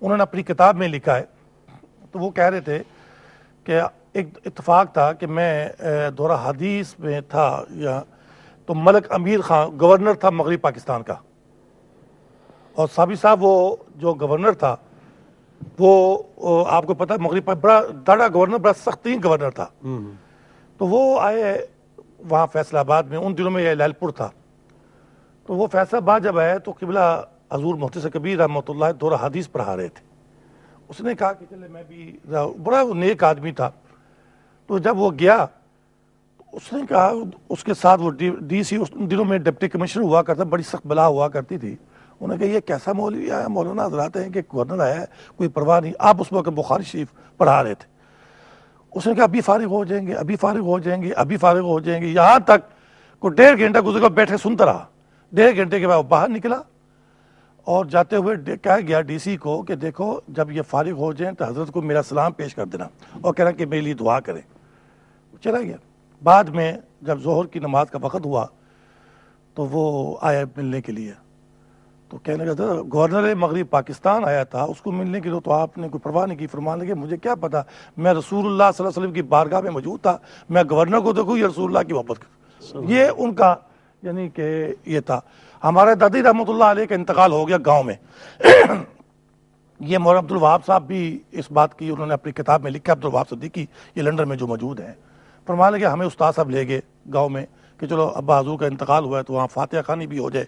انہوں نے اپنی کتاب میں لکھا ہے. تو وہ کہہ رہے تھے کہ ایک اتفاق تھا کہ میں دورہ حدیث میں تھا یا تو ملک امیر خان گورنر تھا مغربی پاکستان کا, اور صابری صاحب وہ جو گورنر تھا وہ آپ کو پتا مغربی بڑا داڑا گورنر, بڑا سخت ترین گورنر تھا. تو وہ آئے وہاں فیصل آباد میں, ان دنوں میں یہ لال پور تھا. تو وہ فیصل آباد جب آئے تو قبلہ حضور محدث کبیر رحمۃ اللہ دورہ حدیث پڑھا رہے تھے. اس نے کہا کہ چلے میں بھی, بڑا نیک آدمی تھا. تو جب وہ گیا اس نے کہا, اس کے ساتھ وہ ڈی سی اس دنوں میں ڈپٹی کمشنر ہوا کرتا, بڑی سخت بلا ہوا کرتی تھی. انہوں نے کہا یہ کیسا مولوی آیا, مولانا حضرات ہیں کہ گورنر آیا ہے, کوئی پرواہ نہیں. آپ اس وقت بخاری شریف پڑھا رہے تھے. اس نے کہا ابھی فارغ ہو جائیں گے, ابھی فارغ ہو جائیں گے, ابھی فارغ ہو جائیں گے. یہاں تک کوئی 1.5 گھنٹہ گزر کر بیٹھے سنتا رہا. 1.5 گھنٹے کے بعد وہ باہر نکلا اور جاتے ہوئے کہا گیا ڈی سی کو کہ دیکھو جب یہ فارغ ہو جائیں تو حضرت کو میرا سلام پیش کر دینا اور کہنا کہ میرے لیے دعا کریں. چلا گیا. بعد میں جب ظہر کی نماز کا وقت ہوا تو وہ آیا ملنے کے لیے. تو کہنے لگا تھا گورنر مغربی پاکستان آیا تھا, اس کو ملنے کے لیے تو آپ نے کوئی پرواہ نہیں کی. فرمانے لگے مجھے کیا پتا, میں رسول اللہ صلی اللہ علیہ وسلم کی بارگاہ میں موجود تھا, میں گورنر کو دیکھوں یہ رسول اللہ کی محبت کروں. یہ ان کا یعنی کہ یہ تھا. ہمارے دادی رحمۃ اللہ علیہ کا انتقال ہو گیا گاؤں میں. یہ مولانا عبد الوہاب صاحب بھی اس بات کی انہوں نے اپنی کتاب میں لکھا, عبد الوہاب صدیقی, یہ لندن میں جو موجود ہیں. فرمانے لگے ہمیں استاد صاحب لے گئے گاؤں میں کہ چلو ابا حضور کا انتقال ہوا ہے تو وہاں فاتحہ خوانی بھی ہو جائے.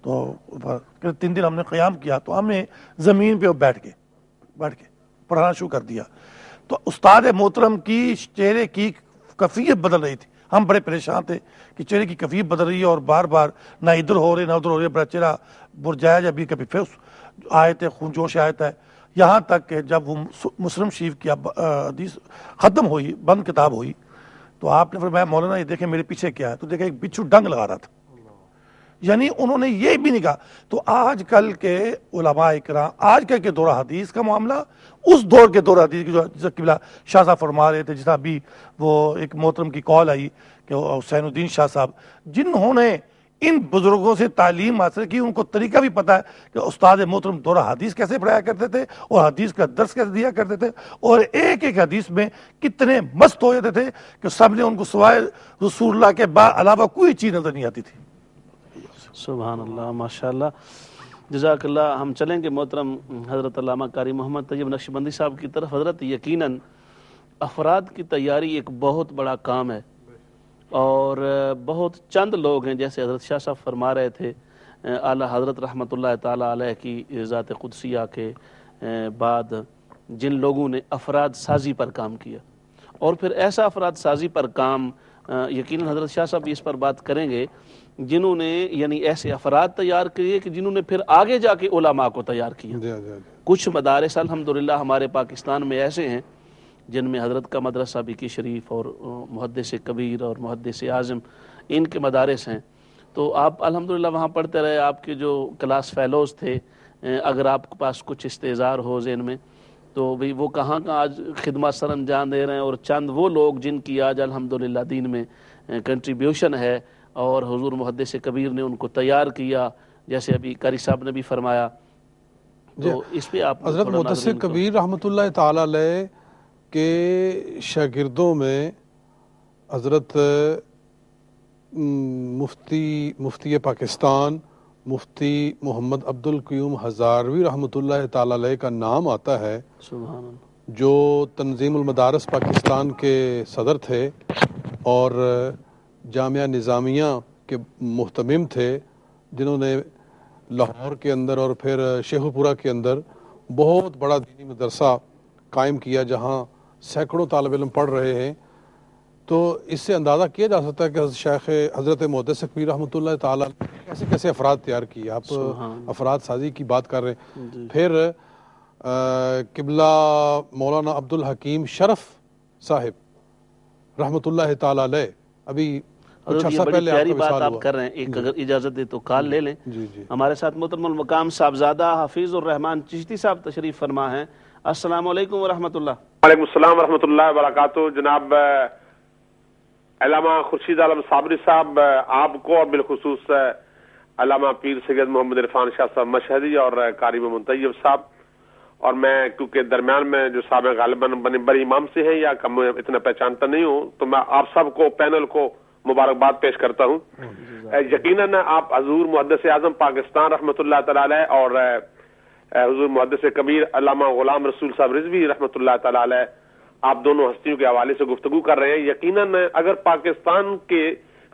تو 3 دن ہم نے قیام کیا تو ہم نے زمین پہ بیٹھ کے پڑھانا شروع کر دیا. تو استاد محترم کی چہرے کی کیفیت بدل رہی تھی. ہم بڑے پریشان تھے کہ چہرے کی کیفیت بدل رہی ہے اور بار بار نہ ادھر ہو رہے نہ ادھر ہو رہے, بڑا چہرہ برجایا, جب بھی کبھی پھر آئے تھے خون جوش آیا تھا. یہاں تک کہ جب وہ مسلم شریف کی حدیث ختم ہوئی, بند کتاب ہوئی, تو آپ نے فرمایا مولانا یہ دیکھیں میرے پیچھے کیا ہے. تو دیکھیں ایک بچھو ڈنگ لگا رہا تھا. یعنی انہوں نے یہ بھی نہیں کہا. تو آج کل کے علماء کرام, آج کل کے دورہ حدیث کا معاملہ اس دور کے دورہ حدیث کی جو قبلہ شاہ صاحب فرما رہے تھے, جس طرح ابھی وہ ایک محترم کی کال آئی کہ حسین الدین شاہ صاحب جنہوں نے ان بزرگوں سے تعلیم حاصل کی, ان کو طریقہ بھی پتا ہے کہ استاد محترم دورہ حدیث کیسے پڑھایا کرتے تھے اور حدیث کا درس کیسے دیا کرتے تھے, اور ایک ایک حدیث میں کتنے مست ہو جاتے تھے کہ سب نے ان کو سوائے رسول اللہ کے علاوہ کوئی چیز نظر نہیں آتی تھی. سبحان اللہ, ماشاء اللہ, جزاک اللہ. ہم چلیں گے محترم حضرت علامہ قاری محمد طیب نقشبندی صاحب کی طرف. حضرت یقیناً افراد کی تیاری ایک بہت بڑا کام ہے اور بہت چند لوگ ہیں, جیسے حضرت شاہ صاحب فرما رہے تھے, اعلیٰ حضرت رحمۃ اللہ تعالیٰ علیہ کی ذات قدسیہ کے بعد جن لوگوں نے افراد سازی پر کام کیا, اور پھر ایسا افراد سازی پر کام, یقیناً حضرت شاہ صاحب بھی اس پر بات کریں گے, جنہوں نے یعنی ایسے افراد تیار کیے کہ جنہوں نے پھر آگے جا کے علماء کو تیار کیا. کچھ مدارس الحمدللہ ہمارے پاکستان میں ایسے ہیں جن میں حضرت کا مدرسہ بکی شریف اور محدث کبیر اور محدث اعظم ان کے مدارس ہیں. تو آپ الحمدللہ وہاں پڑھتے رہے, آپ کے جو کلاس فیلوز تھے, اگر آپ کے پاس کچھ استحضار ہو ذہن میں تو بھی وہ کہاں آج خدمت سر انجام دے رہے ہیں, اور چند وہ لوگ جن کی آج الحمدللہ دین میں کنٹریبیوشن ہے اور حضور محدث کبیر نے ان کو تیار کیا, جیسے ابھی قاری صاحب نے بھی فرمایا. تو اس پہ آپ حضرت محدث کبیر رحمۃ اللہ تعالی علیہ کے شاگردوں میں حضرت مفتی پاکستان مفتی محمد عبد القیوم ہزاروی رحمۃ اللہ تعالی علیہ کا نام آتا ہے, سبحان اللہ, جو تنظیم المدارس پاکستان کے صدر تھے اور جامعہ نظامیہ کے محتمم تھے, جنہوں نے لاہور کے اندر اور پھر شیخو پورہ کے اندر بہت بڑا دینی مدرسہ قائم کیا جہاں سینکڑوں طالب علم پڑھ رہے ہیں. تو اس سے اندازہ کیا جا سکتا ہے کہ حضرت محدث کبیر رحمۃ اللہ تعالیٰ کیسے کیسے افراد تیار کیے. آپ افراد سازی کی بات کر رہے ہیں. پھر قبلہ مولانا عبد الحکیم شرف صاحب رحمۃ اللہ تعالیٰ علیہ, ابھی کچھ عرصہ پہلے پیاری بات آپ کر رہے ہیں, ایک اگر اجازت دے تو کال لے لیں. ہمارے ساتھ محترم المقام صاحبزادہ حفیظ الرحمان چشتی صاحب تشریف فرما ہیں. السلام علیکم ورحمۃ اللہ. وعلیکم السلام ورحمۃ اللہ وبرکاتہ. جناب علامہ خورشید عالم صابری صاحب, آپ کو اور بالخصوص علامہ پیر سید محمد عرفان شاہ صاحب مشہدی اور قاری محمد طیب صاحب اور میں کیونکہ درمیان میں جو صاحب غالباً بڑی امام سے ہیں یا کم اتنا پہچانتا نہیں ہوں، تو میں آپ سب کو پینل کو مبارکباد پیش کرتا ہوں۔ یقیناً آپ حضور محدث اعظم پاکستان رحمۃ اللہ تعالی علیہ اور حضور محدث کبیر علامہ غلام رسول صاحب رضوی رحمۃ اللہ تعالی علیہ، آپ دونوں ہستیوں کے حوالے سے گفتگو کر رہے ہیں۔ یقیناً اگر پاکستان کے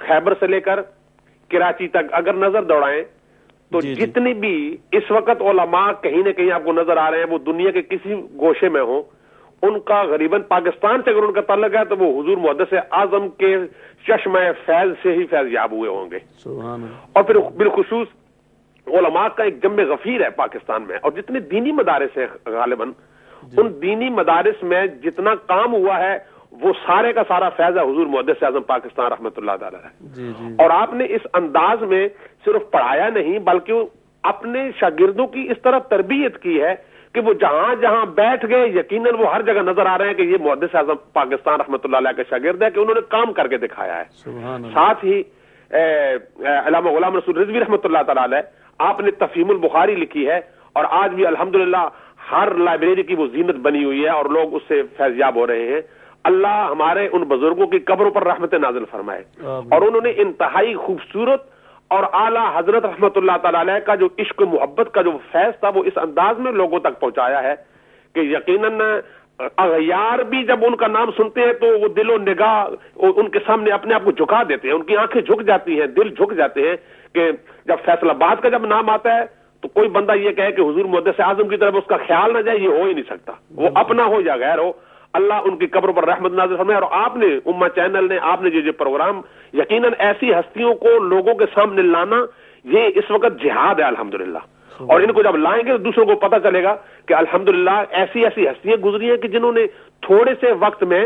خیبر سے لے کر کراچی تک اگر نظر دوڑائیں تو جتنی بھی اس وقت علماء کہیں نہ کہیں آپ کو نظر آ رہے ہیں، وہ دنیا کے کسی گوشے میں ہوں، ان کا غریباً پاکستان سے اگر ان کا تعلق ہے تو وہ حضور محدث اعظم کے چشمہ فیض سے ہی فیض یاب ہوئے ہوں گے۔ اور پھر بالخصوص علماء کا ایک جم غفیر ہے پاکستان میں، اور جتنے دینی مدارس ہیں غالباً ان دینی مدارس میں جتنا کام ہوا ہے وہ سارے کا سارا فیض ہے حضور محدث اعظم پاکستان رحمۃ اللہ تعالی ہے۔ اور آپ نے اس انداز میں صرف پڑھایا نہیں بلکہ اپنے شاگردوں کی اس طرح تربیت کی ہے کہ وہ جہاں جہاں بیٹھ گئے یقیناً وہ ہر جگہ نظر آ رہے ہیں کہ یہ محدث اعظم پاکستان رحمۃ اللہ علیہ کے شاگرد ہے، کہ انہوں نے کام کر کے دکھایا ہے۔ ساتھ ہی علامہ غلام رسول رضوی رحمۃ اللہ تعالی علیہ، آپ نے تفہیم البخاری لکھی ہے، اور آج بھی الحمدللہ ہر لائبریری کی وہ زینت بنی ہوئی ہے اور لوگ اس سے فیض یاب ہو رہے ہیں۔ اللہ ہمارے ان بزرگوں کی قبروں پر رحمت نازل فرمائے، اور انہوں نے انتہائی خوبصورت اور اعلیٰ حضرت رحمت اللہ تعالی علیہ کا جو عشق محبت کا جو فیض تھا وہ اس انداز میں لوگوں تک پہنچایا ہے کہ یقیناً اغیار بھی جب ان کا نام سنتے ہیں تو وہ دل و نگاہ ان کے سامنے اپنے آپ کو جھکا دیتے ہیں، ان کی آنکھیں جھک جاتی ہیں، دل جھک جاتے ہیں، کہ جب فیصل آباد کا جب نام آتا ہے تو کوئی بندہ یہ کہے کہ حضور محدث اعظم کی طرف اس کا خیال نہ جائے، یہ ہو ہی نہیں سکتا، وہ اپنا ہو یا غیر ہو۔ اللہ ان کی قبروں پر رحمت نازل فرمائے۔ اور آپ نے امہ چینل نے، آپ نے جو پروگرام، یقیناً ایسی ہستیوں کو لوگوں کے سامنے لانا یہ اس وقت جہاد ہے الحمدللہ، اور ان کو جب لائیں گے تو دوسروں کو پتہ چلے گا کہ الحمدللہ ایسی ایسی ہستیاں گزری ہیں کہ جنہوں نے تھوڑے سے وقت میں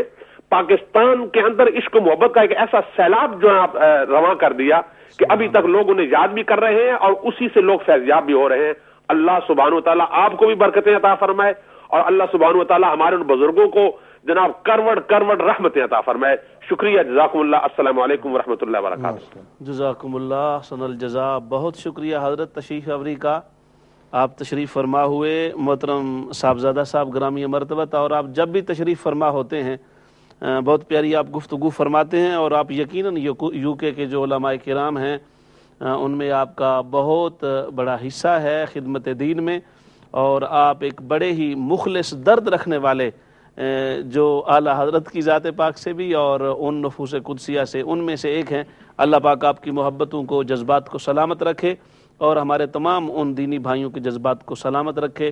پاکستان کے اندر عشق و محبت کا ایک ایسا سیلاب جو ہے رواں کر دیا کہ ابھی تک لوگ انہیں یاد بھی کر رہے ہیں اور اسی سے لوگ فیض یاب بھی ہو رہے ہیں۔ اللہ سبحانہ و تعالیٰ آپ کو بھی برکتیں عطا فرمائے، اور اللہ سبحانہ و تعالیٰ ہمارے ان بزرگوں کو جناب کروڑ رحمتیں عطا فرمائے۔ شکریہ، جزاکم اللہ، السلام علیکم ورحمۃ اللہ وبرکاتہ۔ جزاکم اللہ حسن الجزا، بہت شکریہ حضرت تشریف آوری کا، آپ تشریف فرما ہوئے محترم صاحبزادہ صاحب گرامی مرتبت، اور آپ جب بھی تشریف فرما ہوتے ہیں بہت پیاری آپ گفتگو فرماتے ہیں، اور آپ یقیناً یو کے جو علماء کرام ہیں ان میں آپ کا بہت بڑا حصہ ہے خدمت دین میں، اور آپ ایک بڑے ہی مخلص درد رکھنے والے جو اعلیٰ حضرت کی ذات پاک سے بھی اور ان نفوس قدسیہ سے ان میں سے ایک ہیں۔ اللہ پاک آپ کی محبتوں کو، جذبات کو سلامت رکھے، اور ہمارے تمام ان دینی بھائیوں کے جذبات کو سلامت رکھے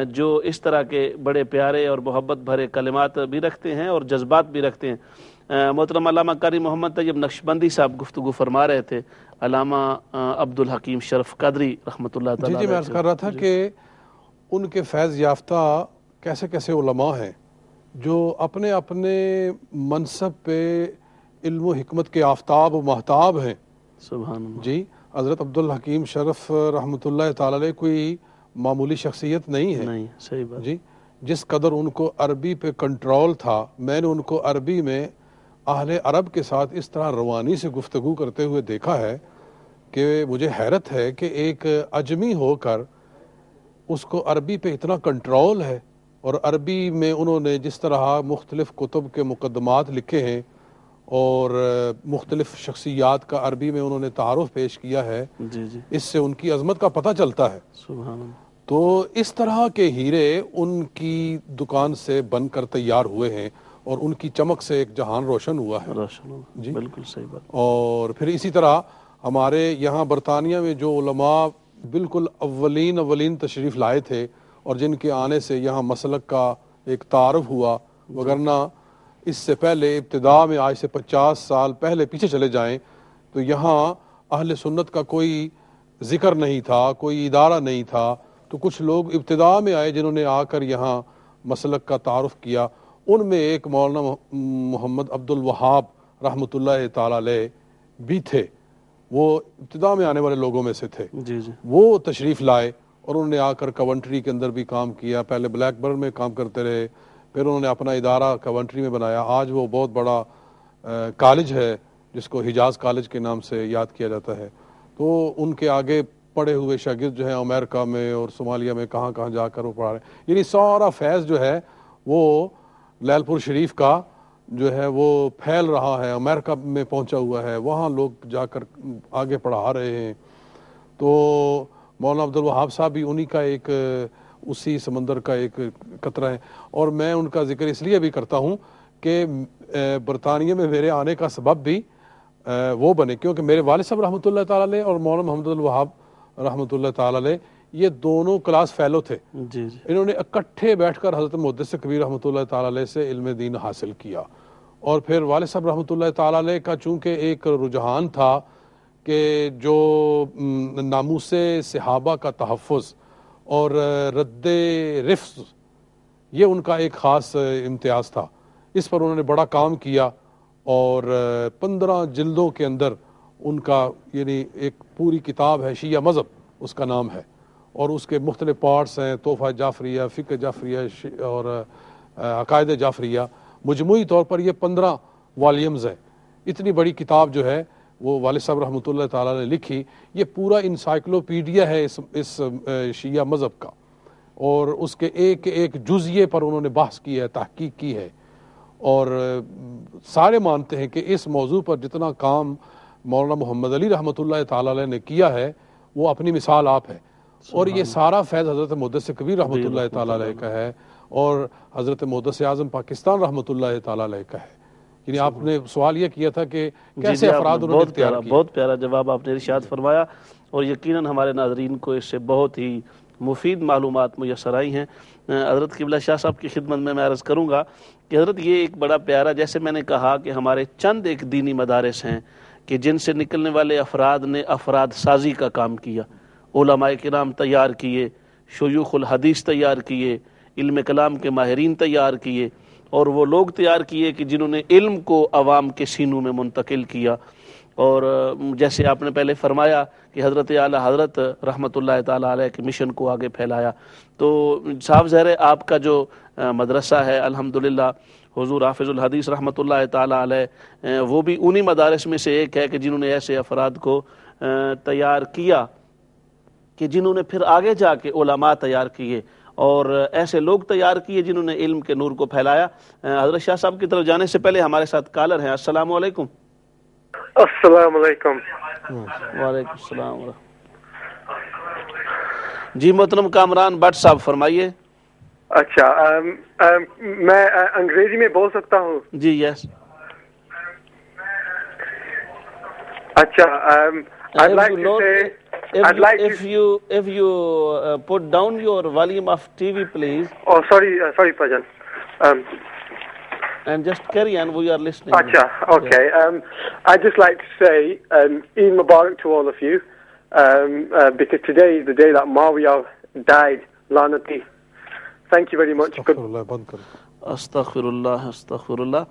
جو اس طرح کے بڑے پیارے اور محبت بھرے کلمات بھی رکھتے ہیں اور جذبات بھی رکھتے ہیں۔ محترم علامہ قاری محمد طیب نقشبندی صاحب گفتگو فرما رہے تھے، علامہ عبدالحکیم شرف قادری رحمۃ اللہ تعالیٰ۔ جی میں عرض کر رہا تھا کہ ان کے فیض یافتہ کیسے کیسے علماء ہیں جو اپنے اپنے منصب پہ علم و حکمت کے آفتاب و مہتاب ہیں۔ سبحان اللہ۔ جی حضرت عبدالحکیم شرف رحمۃ اللہ تعالی علیہ کوئی معمولی شخصیت نہیں ہے۔ نہیں، صحیح بات۔ جی جس قدر ان کو عربی پہ کنٹرول تھا، میں نے ان کو عربی میں اہل عرب کے ساتھ اس طرح روانی سے گفتگو کرتے ہوئے دیکھا ہے کہ مجھے حیرت ہے کہ ایک اجمی ہو کر اس کو عربی پہ اتنا کنٹرول ہے، اور عربی میں انہوں نے جس طرح مختلف کتب کے مقدمات لکھے ہیں اور مختلف شخصیات کا عربی میں انہوں نے تعارف پیش کیا ہے، جی جی، اس سے ان کی عظمت کا پتہ چلتا ہے۔ سبحان اللہ۔ تو اس طرح کے ہیرے ان کی دکان سے بن کر تیار ہوئے ہیں، اور ان کی چمک سے ایک جہان روشن ہوا ہے۔ روشن ہوا، جی بالکل صحیح بات۔ اور پھر اسی طرح ہمارے یہاں برطانیہ میں جو علماء بالکل اولین تشریف لائے تھے اور جن کے آنے سے یہاں مسلک کا ایک تعارف ہوا، وگرنہ اس سے پہلے ابتدا میں آج سے 50 سال پہلے پیچھے چلے جائیں تو یہاں اہل سنت کا کوئی ذکر نہیں تھا، کوئی ادارہ نہیں تھا، تو کچھ لوگ ابتدا میں آئے جنہوں نے آ کر یہاں مسلک کا تعارف کیا۔ ان میں ایک مولانا محمد عبد الوہاب رحمۃ اللہ تعالی علیہ بھی تھے، وہ ابتدا میں آنے والے لوگوں میں سے تھے۔ جی جی، وہ تشریف لائے اور انہوں نے آ کر کونٹری کے اندر بھی کام کیا، پہلے بلیک برن میں کام کرتے رہے، پھر انہوں نے اپنا ادارہ کونٹری میں بنایا۔ آج وہ بہت بڑا کالج ہے جس کو حجاز کالج کے نام سے یاد کیا جاتا ہے۔ تو ان کے آگے پڑھے ہوئے شاگرد جو ہیں امریکہ میں اور صومالیہ میں کہاں کہاں جا کر وہ پڑھا رہے ہیں. یعنی سارا فیض جو ہے وہ لیل پور شریف کا جو ہے وہ پھیل رہا ہے, امریکہ میں پہنچا ہوا ہے, وہاں لوگ جا کر آگے پڑھا رہے ہیں. تو مولانا عبدالوہاب صاحب بھی انہی کا ایک اسی سمندر کا ایک قطرہ ہے. اور میں ان کا ذکر اس لیے بھی کرتا ہوں کہ برطانیہ میں میرے آنے کا سبب بھی وہ بنے کیونکہ میرے والد صاحب رحمۃ اللہ تعالی علیہ اور مولانا محمد الوہاب رحمۃ اللہ تعالی علیہ یہ دونوں کلاس فیلو تھے. جی جی. انہوں نے اکٹھے بیٹھ کر حضرت محدث کبیر رحمۃ اللہ تعالی علیہ سے علم دین حاصل کیا. اور پھر والد صاحب رحمۃ اللہ تعالی علیہ کا چونکہ ایک رجحان تھا کہ جو ناموس صحابہ کا تحفظ اور رد رفض یہ ان کا ایک خاص امتیاز تھا, اس پر انہوں نے بڑا کام کیا. اور 15 جلدوں کے اندر ان کا یعنی ایک پوری کتاب ہے, شیعہ مذہب اس کا نام ہے, اور اس کے مختلف پارٹس ہیں, تحفہ جعفریہ, فقہ جعفریہ اور عقائد جعفریہ. مجموعی طور پر یہ 15 والیومز ہیں. اتنی بڑی کتاب جو ہے وہ والد صاحب رحمۃ اللہ تعالیٰ نے لکھی. یہ پورا انسائکلوپیڈیا ہے اس شیعہ مذہب کا, اور اس کے ایک ایک جزیے پر انہوں نے بحث کی ہے, تحقیق کی ہے. اور سارے مانتے ہیں کہ اس موضوع پر جتنا کام مولانا محمد علی رحمۃ اللہ تعالیٰ علیہ نے کیا ہے وہ اپنی مثال آپ ہے. اور یہ سارا فیض حضرت محدث کبیر رحمۃ اللہ تعالیٰ علیہ کا ہے اور حضرت محدث اعظم پاکستان رحمۃ اللہ تعالیٰ علیہ کا ہے. یعنی آپ نے سوال یہ کیا تھا کہ کیسے افراد انہوں نے اختیار کیا. بہت پیارا جواب آپ نے ارشاد فرمایا, اور یقیناً ہمارے ناظرین کو اس سے بہت ہی مفید معلومات میسر آئی ہیں. حضرت قبلہ شاہ صاحب کی خدمت میں عرض کروں گا کہ حضرت یہ ایک بڑا پیارا, جیسے میں نے کہا کہ ہمارے چند ایک دینی مدارس ہیں کہ جن سے نکلنے والے افراد نے افراد سازی کا کام کیا, علماء کرام تیار کیے, شیوخ الحدیث تیار کیے, علم کلام کے ماہرین تیار کیے, اور وہ لوگ تیار کیے کہ جنہوں نے علم کو عوام کے سینوں میں منتقل کیا. اور جیسے آپ نے پہلے فرمایا کہ حضرت اعلیٰ حضرت رحمۃ اللہ تعالیٰ علیہ کے مشن کو آگے پھیلایا. تو صاحب ظاہر آپ کا جو مدرسہ ہے الحمدللہ حضور حافظ الحدیث رحمۃ اللہ تعالیٰ علیہ, وہ بھی انہی مدارس میں سے ایک ہے کہ جنہوں نے ایسے افراد کو تیار کیا کہ جنہوں نے پھر آگے جا کے علماء تیار کیے اور ایسے لوگ تیار کیے جنہوں نے علم کے نور کو پھیلایا. حضرت شاہ صاحب کی طرف جانے سے پہلے ہمارے ساتھ کالر ہیں. السلام علیکم. السلام علیکم. وعلیکم السلام. جی محترم کامران بٹ صاحب فرمائیے. اچھا, میں انگریزی میں بول سکتا ہوں؟ جی یس. اچھا, I'd like to say, if you put down your volume of TV please. Oh, sorry Pajan. And just carry on, we are listening. Acha, okay. I'd just like to say Eid Mubarak to all of you, because today is the day that Muawiyah died, Lanati. Thank you very much. استغفراللہ استغفراللہ.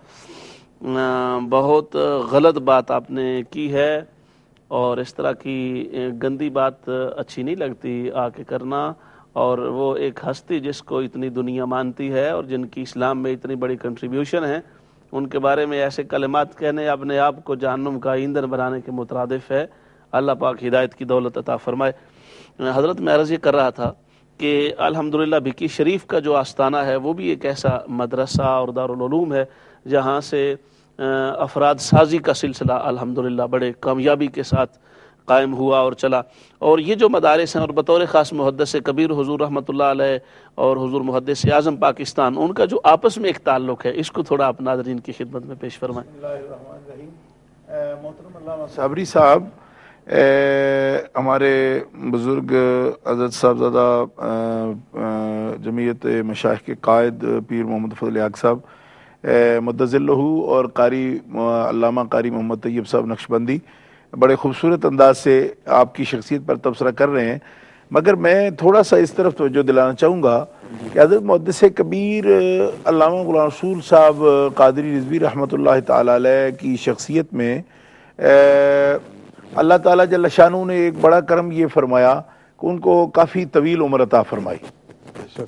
بہت غلط بات آپ نے کی ہے, اور اس طرح کی گندی بات اچھی نہیں لگتی آ کے کرنا. اور وہ ایک ہستی جس کو اتنی دنیا مانتی ہے اور جن کی اسلام میں اتنی بڑی کنٹریبیوشن ہے, ان کے بارے میں ایسے کلمات کہنے اپنے آپ کو جہنم کا ایندھن بنانے کے مترادف ہے. اللہ پاک ہدایت کی دولت عطا فرمائے. حضرت میں عرض یہ کر رہا تھا کہ الحمدللہ بھکی شریف کا جو آستانہ ہے وہ بھی ایک ایسا مدرسہ اور دارالعلوم ہے جہاں سے افراد سازی کا سلسلہ الحمدللہ بڑے کامیابی کے ساتھ قائم ہوا اور چلا. اور یہ جو مدارس ہیں, اور بطور خاص محدث کبیر حضور رحمۃ اللہ علیہ اور حضور محدث اعظم پاکستان, ان کا جو آپس میں ایک تعلق ہے, اس کو تھوڑا آپ ناظرین کی خدمت میں پیش فرمائیں. محترم علامہ صابری صاحب, ہمارے بزرگ حضرت صاحبزادہ جمعیت مشائخ کے قائد پیر محمد فضل حق صاحب مدظ اللہ اور قاری علامہ قاری محمد طیب صاحب نقشبندی بڑے خوبصورت انداز سے آپ کی شخصیت پر تبصرہ کر رہے ہیں, مگر میں تھوڑا سا اس طرف توجہ دلانا چاہوں گا کہ حضرت محدث کبیر علامہ غلام رسول صاحب قادری رضوی رحمۃ اللہ تعالی علیہ کی شخصیت میں اللہ تعالیٰ جل شانہ نے ایک بڑا کرم یہ فرمایا کہ ان کو کافی طویل عمر عطا فرمائی.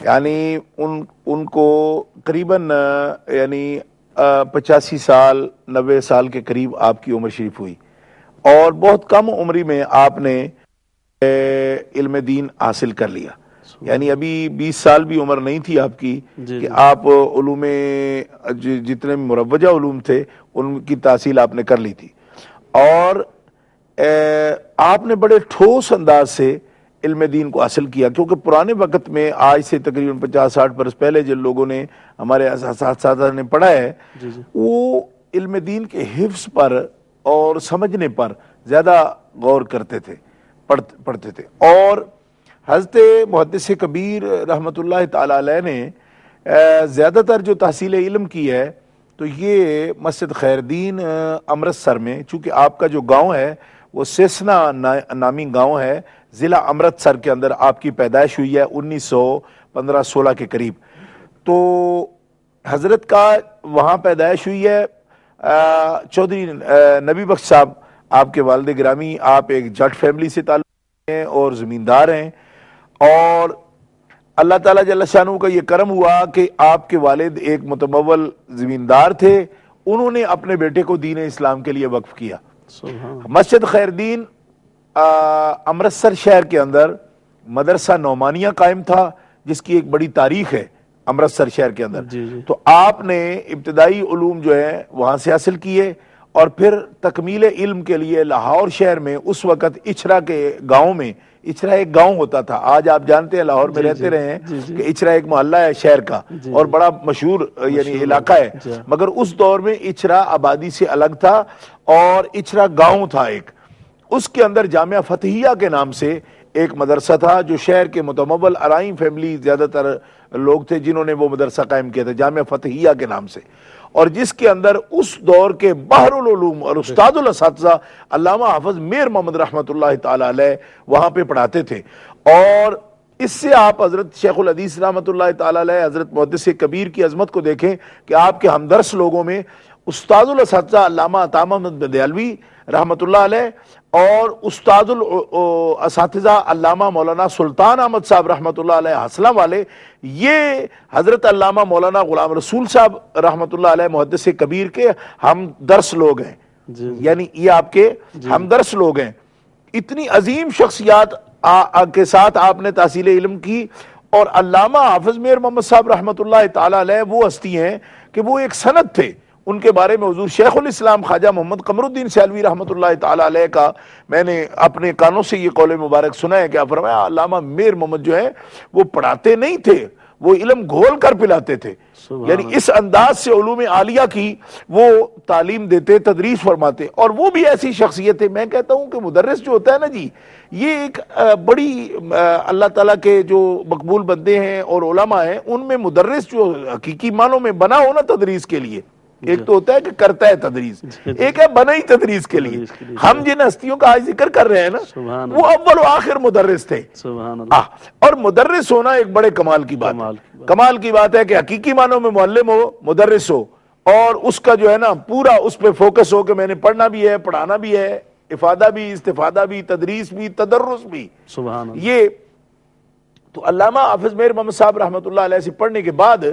یعنی ان کو قریباً 85 سال 90 سال کے قریب آپ کی عمر شریف ہوئی, اور بہت کم عمری میں آپ نے علم دین حاصل کر لیا. یعنی ابھی 20 سال بھی عمر نہیں تھی آپ کی کہ آپ علوم جتنے مروجہ علوم تھے ان کی تحصیل آپ نے کر لی تھی, اور آپ نے بڑے ٹھوس انداز سے علم دین کو حاصل کیا, کیونکہ پرانے وقت میں آج سے تقریباً 50-60 برس پہلے جن لوگوں نے ہمارے اساتذہ نے پڑھا ہے وہ علم دین کے حفظ پر اور سمجھنے پر زیادہ غور کرتے تھے, پڑھتے تھے. اور حضرت محدث کبیر رحمۃ اللہ تعالی علیہ نے زیادہ تر جو تحصیل علم کی ہے تو یہ مسجد خیر دین امرتسر میں, چونکہ آپ کا جو گاؤں ہے وہ سیسنا نامی گاؤں ہے, ضلع امرتسر کے اندر آپ کی پیدائش ہوئی ہے 1915-16 کے قریب. تو حضرت کا وہاں پیدائش ہوئی ہے. چودھری نبی بخش صاحب آپ کے والد گرامی, آپ ایک جٹ فیملی سے تعلق ہیں اور زمیندار ہیں, اور اللہ تعالیٰ جل شانہ کا یہ کرم ہوا کہ آپ کے والد ایک متمول زمیندار تھے, انہوں نے اپنے بیٹے کو دین اسلام کے لیے وقف کیا. مسجد خیر دین امرتسر شہر کے اندر مدرسہ نعمانیہ قائم تھا جس کی ایک بڑی تاریخ ہے امرتسر شہر کے اندر. تو آپ نے ابتدائی علوم جو ہے وہاں سے حاصل کیے, اور پھر تکمیل علم کے لیے لاہور شہر میں اس وقت اچھرا کے گاؤں میں, اچھرا ایک گاؤں ہوتا تھا, آج آپ جانتے ہیں لاہور میں رہتے رہے ہیں کہ اچھرا ایک محلہ ہے شہر کا اور بڑا مشہور یعنی علاقہ ہے, مگر اس دور میں اچھرا آبادی سے الگ تھا اور اچھرا گاؤں تھا ایک. اس کے اندر جامعہ فتحیہ کے نام سے ایک مدرسہ تھا جو شہر کے متمول ارائیں فیملی زیادہ تر لوگ تھے جنہوں نے وہ مدرسہ قائم کیا تھا جامعہ فتحیہ کے نام سے, اور جس کے اندر اس دور کے بحر العلوم اور استاد الاساتذہ علامہ حافظ میر محمد رحمۃ اللہ تعالی علیہ وہاں پہ پڑھاتے تھے. اور اس سے آپ حضرت شیخ الحدیث رحمۃ اللہ تعالی علیہ حضرت محدث کبیر کی عظمت کو دیکھیں کہ آپ کے ہمدرس لوگوں میں استاد الاساتذہ علامہ عطا محمد بندیالوی رحمۃ اللہ علیہ اور استاد الاساتذہ علامہ مولانا سلطان احمد صاحب رحمۃ اللہ علیہ حسلہ والے, یہ حضرت علامہ مولانا غلام رسول صاحب رحمۃ اللہ علیہ محدث کبیر کے ہم درس لوگ ہیں. یعنی یہ آپ کے ہم درس لوگ ہیں. اتنی عظیم شخصیات کے ساتھ آپ نے تحصیل علم کی, اور علامہ حافظ میر محمد صاحب رحمۃ اللہ تعالی علیہ وہ ہستی ہیں کہ وہ ایک سند تھے. ان کے بارے میں حضور شیخ الاسلام خواجہ محمد قمر الدین سیالوی رحمۃ اللہ تعالی علیہ کا میں نے اپنے کانوں سے یہ قول مبارک سنا ہے کہ آپ فرمایا علامہ میر محمد جو ہے وہ پڑھاتے نہیں تھے, وہ علم گھول کر پلاتے تھے. یعنی اس انداز سے علوم عالیہ کی وہ تعلیم دیتے, تدریس فرماتے, اور وہ بھی ایسی شخصیت ہے. میں کہتا ہوں کہ مدرس جو ہوتا ہے نا جی, یہ ایک بڑی اللہ تعالیٰ کے جو مقبول بندے ہیں اور علماء ہیں, ان میں مدرس جو حقیقی معنوں میں بنا ہو نا تدریس کے لیے, ایک تو ہوتا ہے کہ کرتا ہے تدریس, ایک ہے بنا ہی تدریس کے لیے. ہم جن ہستیوں کا آج ذکر کر رہے ہیں نا وہ اول و آخر مدرس تھے. اور مدرس ہونا ایک بڑے کمال کی بات ہے. کمال کی بات ہے کہ حقیقی معنوں میں معلم ہو, مدرس ہو, اور اس کا جو ہے نا پورا اس پہ فوکس ہو کہ میں نے پڑھنا بھی ہے, پڑھانا بھی ہے, افادہ بھی, استفادہ بھی, تدریس بھی, تدرس بھی. یہ تو علامہ حافظ میر محمد صاحب رحمۃ اللہ علیہ سے پڑھنے کے بعد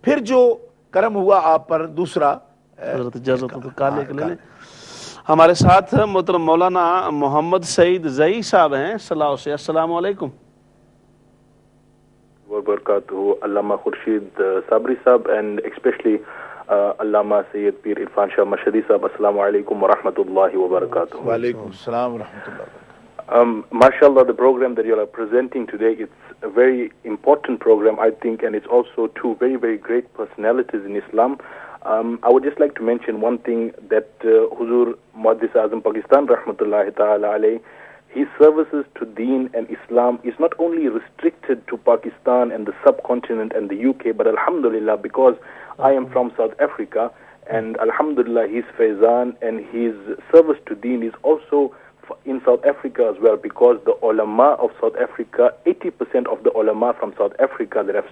پھر جو کرم ہوا آپ پر دوسرا ہمارے ساتھ محترم مولانا محمد سعید زئی صاحب ہیں صلاح سے. السلام علیکم وبرکاتہ. علامہ خورشید صابری صاحب اینڈ اسپیشلی علامہ سید پیر عرفان شاہ مشہدی صاحب, السلام علیکم ورحمۃ اللہ وبرکاتہ. وعلیکم السلام ورحمۃ اللہ. MashaAllah, the program that you are presenting today, it's a very important program, I think, and it's also two very, very great personalities in Islam. I would just like to mention one thing, that Huzur Muhaddis Azam Pakistan, rahmatullahi ta'ala alayhi, his services to Deen and Islam is not only restricted to Pakistan and the subcontinent and the UK, but alhamdulillah, because I am from South Africa, and alhamdulillah, his faizan and his service to Deen is also in South Africa as well, because the ulama of South Africa, 80% of the ulama from South Africa that have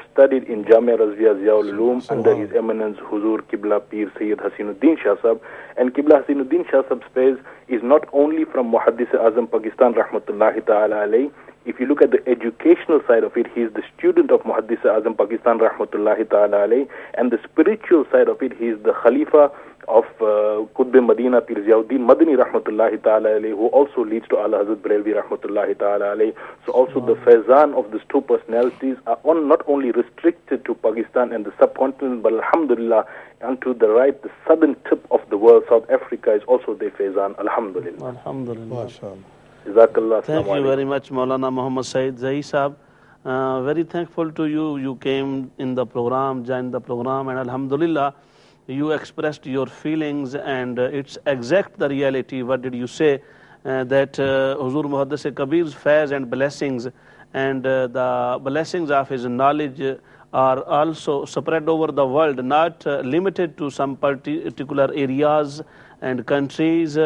studied in Jamia Razia Ziaul Uloom under His Eminence Huzur Qibla Pir Sayyid Hasinuddin Shah Sahab. And Qibla Hasinuddin Shah Sahab's space is not only from Muhaddis Azam Pakistan rahmatullahi ta'ala alayhi. If you look at the educational side of it, he is the student of Muhaddis Azam Pakistan rahmatullahi ta'ala alayhi, and the spiritual side of it, he is the Khalifa of Qutb Madina Pir Ziauddin Madani Rahmatullahi Ta'ala alayhi, who also leads to Ala Hazrat Barelvi Rahmatullahi Ta'ala alayhi. So also the faizan of these two personalities are not only restricted to Pakistan and the subcontinent, but alhamdulillah, unto the right, the southern tip of the world, South Africa, is also their faizan, alhamdulillah. Alhamdulillah. Jazakallah. Thank you very much, Maulana Muhammad Saeed Zahi Sahab. Very thankful to you. You came in the program, joined the program, and alhamdulillah, you expressed your feelings, and it's exact the reality. What did you say? That Huzur Muhaddis Kabir's faiz and blessings, and the blessings of his knowledge are also spread over the world, not limited to some particular areas and countries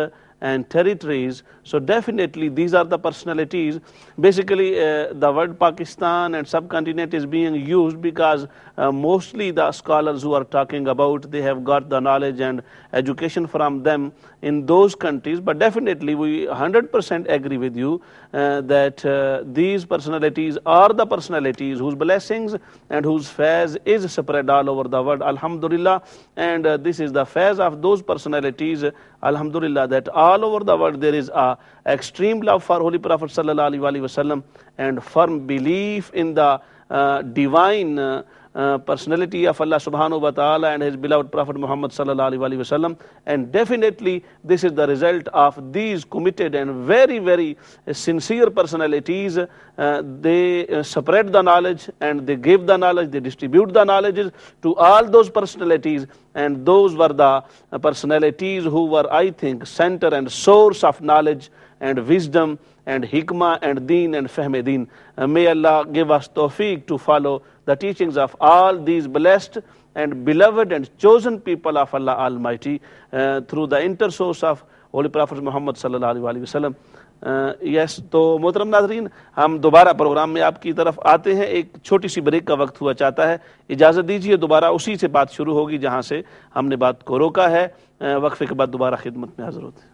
and territories. So definitely these are the personalities. Basically the word Pakistan and subcontinent is being used because mostly the scholars who are talking about, they have got the knowledge and education from them in those countries. But definitely we 100% agree with you that these personalities are the personalities whose blessings and whose faiz is spread all over the world, alhamdulillah. And this is the faiz of those personalities, alhamdulillah, that all over the world there is a extreme love for Holy Prophet sallallahu alaihi wasallam and firm belief in the divine personality of Allah subhanahu wa ta'ala and his beloved Prophet Muhammad sallallahu alaihi wasallam. And definitely this is the result of these committed and very, very sincere personalities. They spread the knowledge and they give the knowledge, they distribute the knowledge to all those personalities, and those were the personalities who were, I think, center and source of knowledge and wisdom and hikmah and deen and fahm deen. May Allah give us tawfiq to follow the teachings of all these blessed and beloved and chosen people of Allah Almighty through the intersource of Holy Prophet Muhammad sallallahu alaihi wasallam. Yes, تو محترم ناظرین، ہم دوبارہ پروگرام میں آپ کی طرف آتے ہیں. ایک چھوٹی سی بریک کا وقت ہوا چاہتا ہے، اجازت دیجیے دوبارہ اسی سے بات شروع ہوگی جہاں سے ہم نے بات کو روکا ہے. وقفے کے بعد دوبارہ خدمت میں حاضر ہوتے ہیں.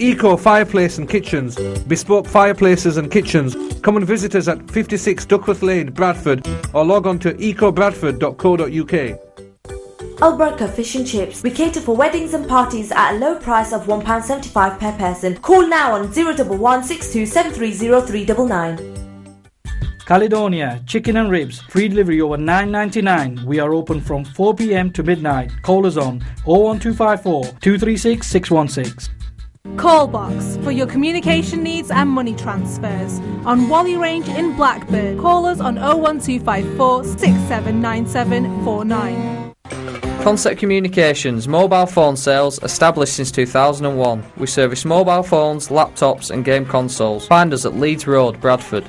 Eco Fireplace and Kitchens, bespoke fireplaces and kitchens. Come and visit us at 56 Duckworth Lane, Bradford, or log on to ecobradford.co.uk. Alberca Fish and Chips. We cater for weddings and parties at a low price of £1.75 per person. Call now on 011 62 730399. Caledonia, chicken and ribs, free delivery over $9.99. We are open from 4 p.m. to midnight. Call us on 01254 236 616. Callbox for your communication needs and money transfers on Wally Range in Blackburn. Call us on 01254 679749. Concept Communications, mobile phone sales, established since 2001. We service mobile phones, laptops and game consoles. Find us at Leeds Road, Bradford.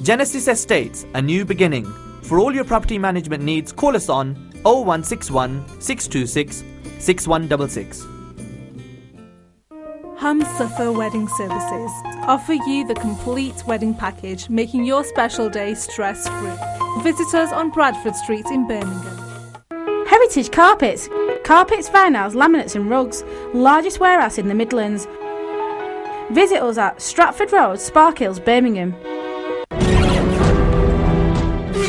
Genesis Estates, a new beginning. For all your property management needs, call us on 0161 626 6166. Hamsafar Wedding Services offer you the complete wedding package, making your special day stress-free. Visit us on Bradford Street in Birmingham. Heritage Carpets, vinyls, laminates and rugs, largest warehouse in the Midlands. Visit us at Stratford Road, Sparkhills, Birmingham.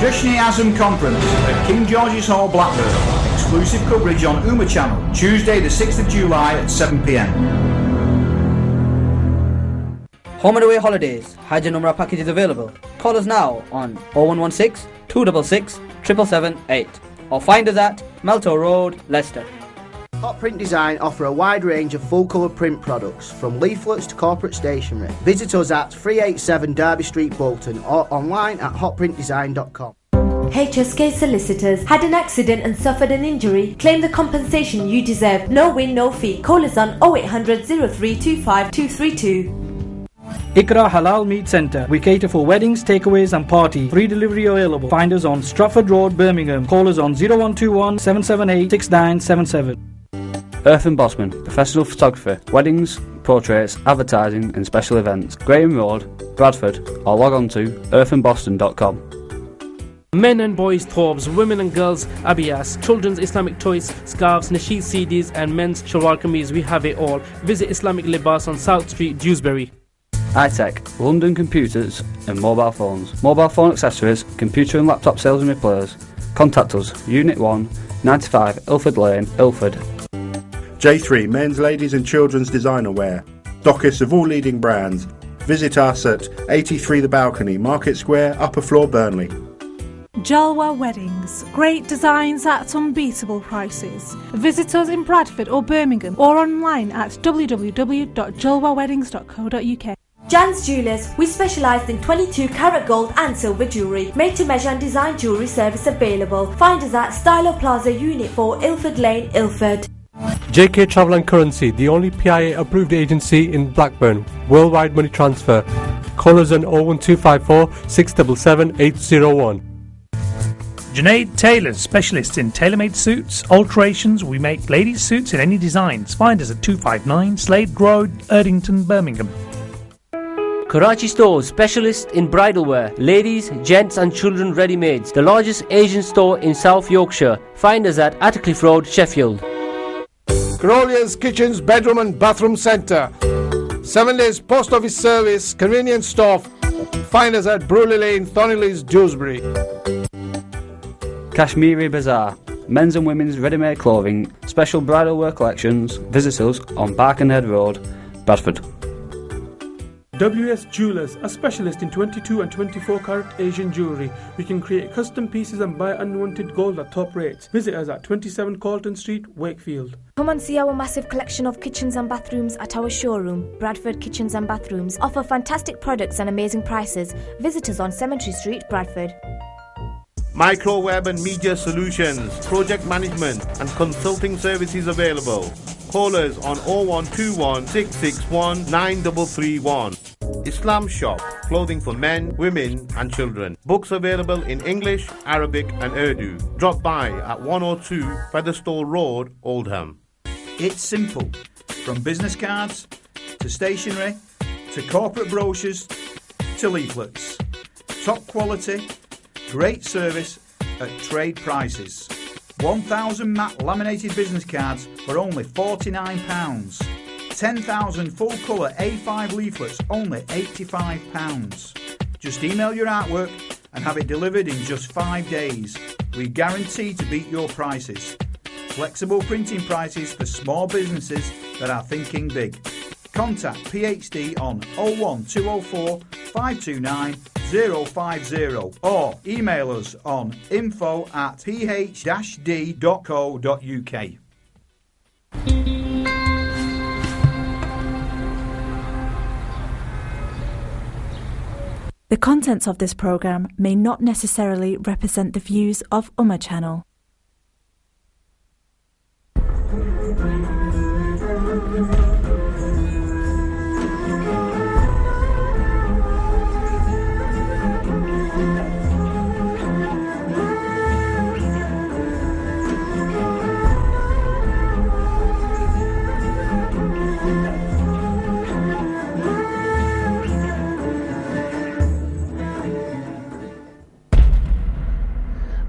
Jashn-e-Azam Conference at King George's Hall, Blackburn. Exclusive coverage on Uma Channel, Tuesday the 6th of July at 7 p.m. Home and Away Holidays, Hajj and Umrah packages available. Call us now on 0116 266 7778 or find us at Melto Road, Leicester. Hot Print Design offer a wide range of full-colour print products, from leaflets to corporate stationery. Visit us at 387 Derby Street, Bolton, or online at hotprintdesign.com. HSK Solicitors. Had an accident and suffered an injury? Claim the compensation you deserve. No win, no fee. Call us on 0800 0325 232. Ikra Halal Meat Centre. We cater for weddings, takeaways and party. Free delivery available. Find us on Stratford Road, Birmingham. Call us on 0121 778 6977. Earth & Bosman, professional photography, weddings, portraits, advertising and special events. Graham Road, Bradford, or log on to earthandboston.com. Men and boys thobs, women and girls abiyas, children's Islamic toys, scarves, nasheed CDs and men's shalwar kameez. We have it all. Visit Islamic Libas on South Street, Dewsbury. iTech, London computers and mobile phones. Mobile phone accessories, computer and laptop sales and repairs. Contact us, Unit 1, 95 Ilford Lane, Ilford. J3 men's, ladies and children's designer wear. Stockists of all leading brands. Visit us at 83 The Balcony, Market Square, Upper Floor, Burnley. Jalwa Weddings. Great designs at unbeatable prices. Visit us in Bradford or Birmingham or online at www.jalwaweddings.co.uk. Jan's Jewellers. We specialise in 22 carat gold and silver jewellery. Made to measure and design jewellery service available. Find us at Stylo Plaza, Unit 4, Ilford Lane, Ilford. JK Travel and Currency, the only PIA approved agency in Blackburn. Worldwide money transfer. Call us on 01254 677 801. Junaid Tailors, specialists in tailor-made suits, alterations. We make ladies' suits in any designs. Find us at 259 Slade Road, Erdington, Birmingham. Karachi Stores, specialist in bridal wear, ladies, gents and children ready-mades. The largest Asian store in South Yorkshire. Find us at Attercliffe Road, Sheffield. Carolia's Kitchens, Bedroom and Bathroom Centre. 7 days post office service, convenient staff. Find us at Bruley Lane, Thornleys, Dewsbury. Kashmiri Bazaar, men's and women's ready-made clothing, special bridal wear collections. Visit us on Barkenhead Road, Bradford. WS Jewelers, a specialist in 22 and 24 carat Asian jewellery. We can create custom pieces and buy unwanted gold at top rates. Visit us at 27 Colton Street, Wakefield. Come and see our massive collection of kitchens and bathrooms at our showroom. Bradford Kitchens and Bathrooms offer fantastic products and amazing prices. Visit us on Cemetery Street, Bradford. Microweb and Media Solutions, project management and consulting services available. Call us on 0121 661 9331. Islam Shop, clothing for men, women and children. Books available in English, Arabic and Urdu. Drop by at 102 Featherstall Road, Oldham. It's simple. From business cards, to stationery, to corporate brochures, to leaflets. Top quality, great service at trade prices. 1,000 matte laminated business cards for only £49. 10,000 full colour A5 leaflets only £85. Just email your artwork and have it delivered in just 5 days. We guarantee to beat your prices. Flexible printing prices for small businesses that are thinking big. Contact PhD on 01204 529 050 or email us on info@ph-d.co.uk. The contents of this program may not necessarily represent the views of Ummah Channel.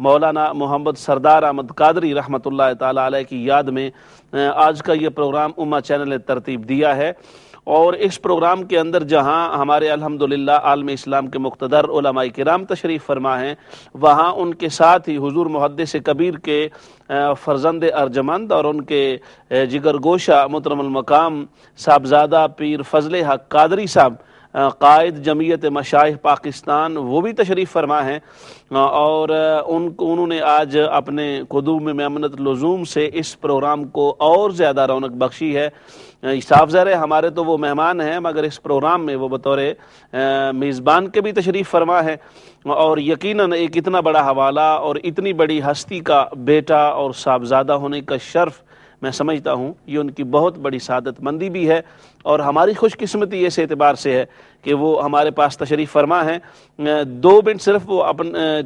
مولانا محمد سردار احمد قادری رحمۃ اللہ تعالی علیہ کی یاد میں آج کا یہ پروگرام امہ چینل نے ترتیب دیا ہے، اور اس پروگرام کے اندر جہاں ہمارے الحمدللہ عالم اسلام کے مقتدر علماء کرام تشریف فرما ہیں، وہاں ان کے ساتھ ہی حضور محدث کبیر کے فرزند ارجمند اور ان کے جگر گوشہ محترم المقام صاحبزادہ پیر فضل حق قادری صاحب قائد جمعیت مشائخ پاکستان وہ بھی تشریف فرما ہیں، اور انہوں نے آج اپنے قدوم میمنت لزوم سے اس پروگرام کو اور زیادہ رونق بخشی ہے۔ صاف ظاہر ہے ہمارے تو وہ مہمان ہیں، مگر اس پروگرام میں وہ بطور میزبان کے بھی تشریف فرما ہے، اور یقیناً ایک اتنا بڑا حوالہ اور اتنی بڑی ہستی کا بیٹا اور صاحبزادہ ہونے کا شرف میں سمجھتا ہوں یہ ان کی بہت بڑی سعادت مندی بھی ہے، اور ہماری خوش قسمتی اس اعتبار سے ہے کہ وہ ہمارے پاس تشریف فرما ہیں۔ 2 منٹ صرف وہ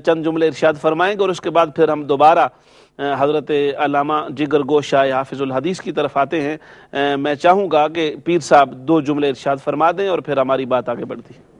چند جملے ارشاد فرمائیں گے، اور اس کے بعد پھر ہم دوبارہ حضرت علامہ جگر گوشہ حافظ الحدیث کی طرف آتے ہیں۔ میں چاہوں گا کہ پیر صاحب 2 جملے ارشاد فرما دیں اور پھر ہماری بات آگے بڑھتی ہے۔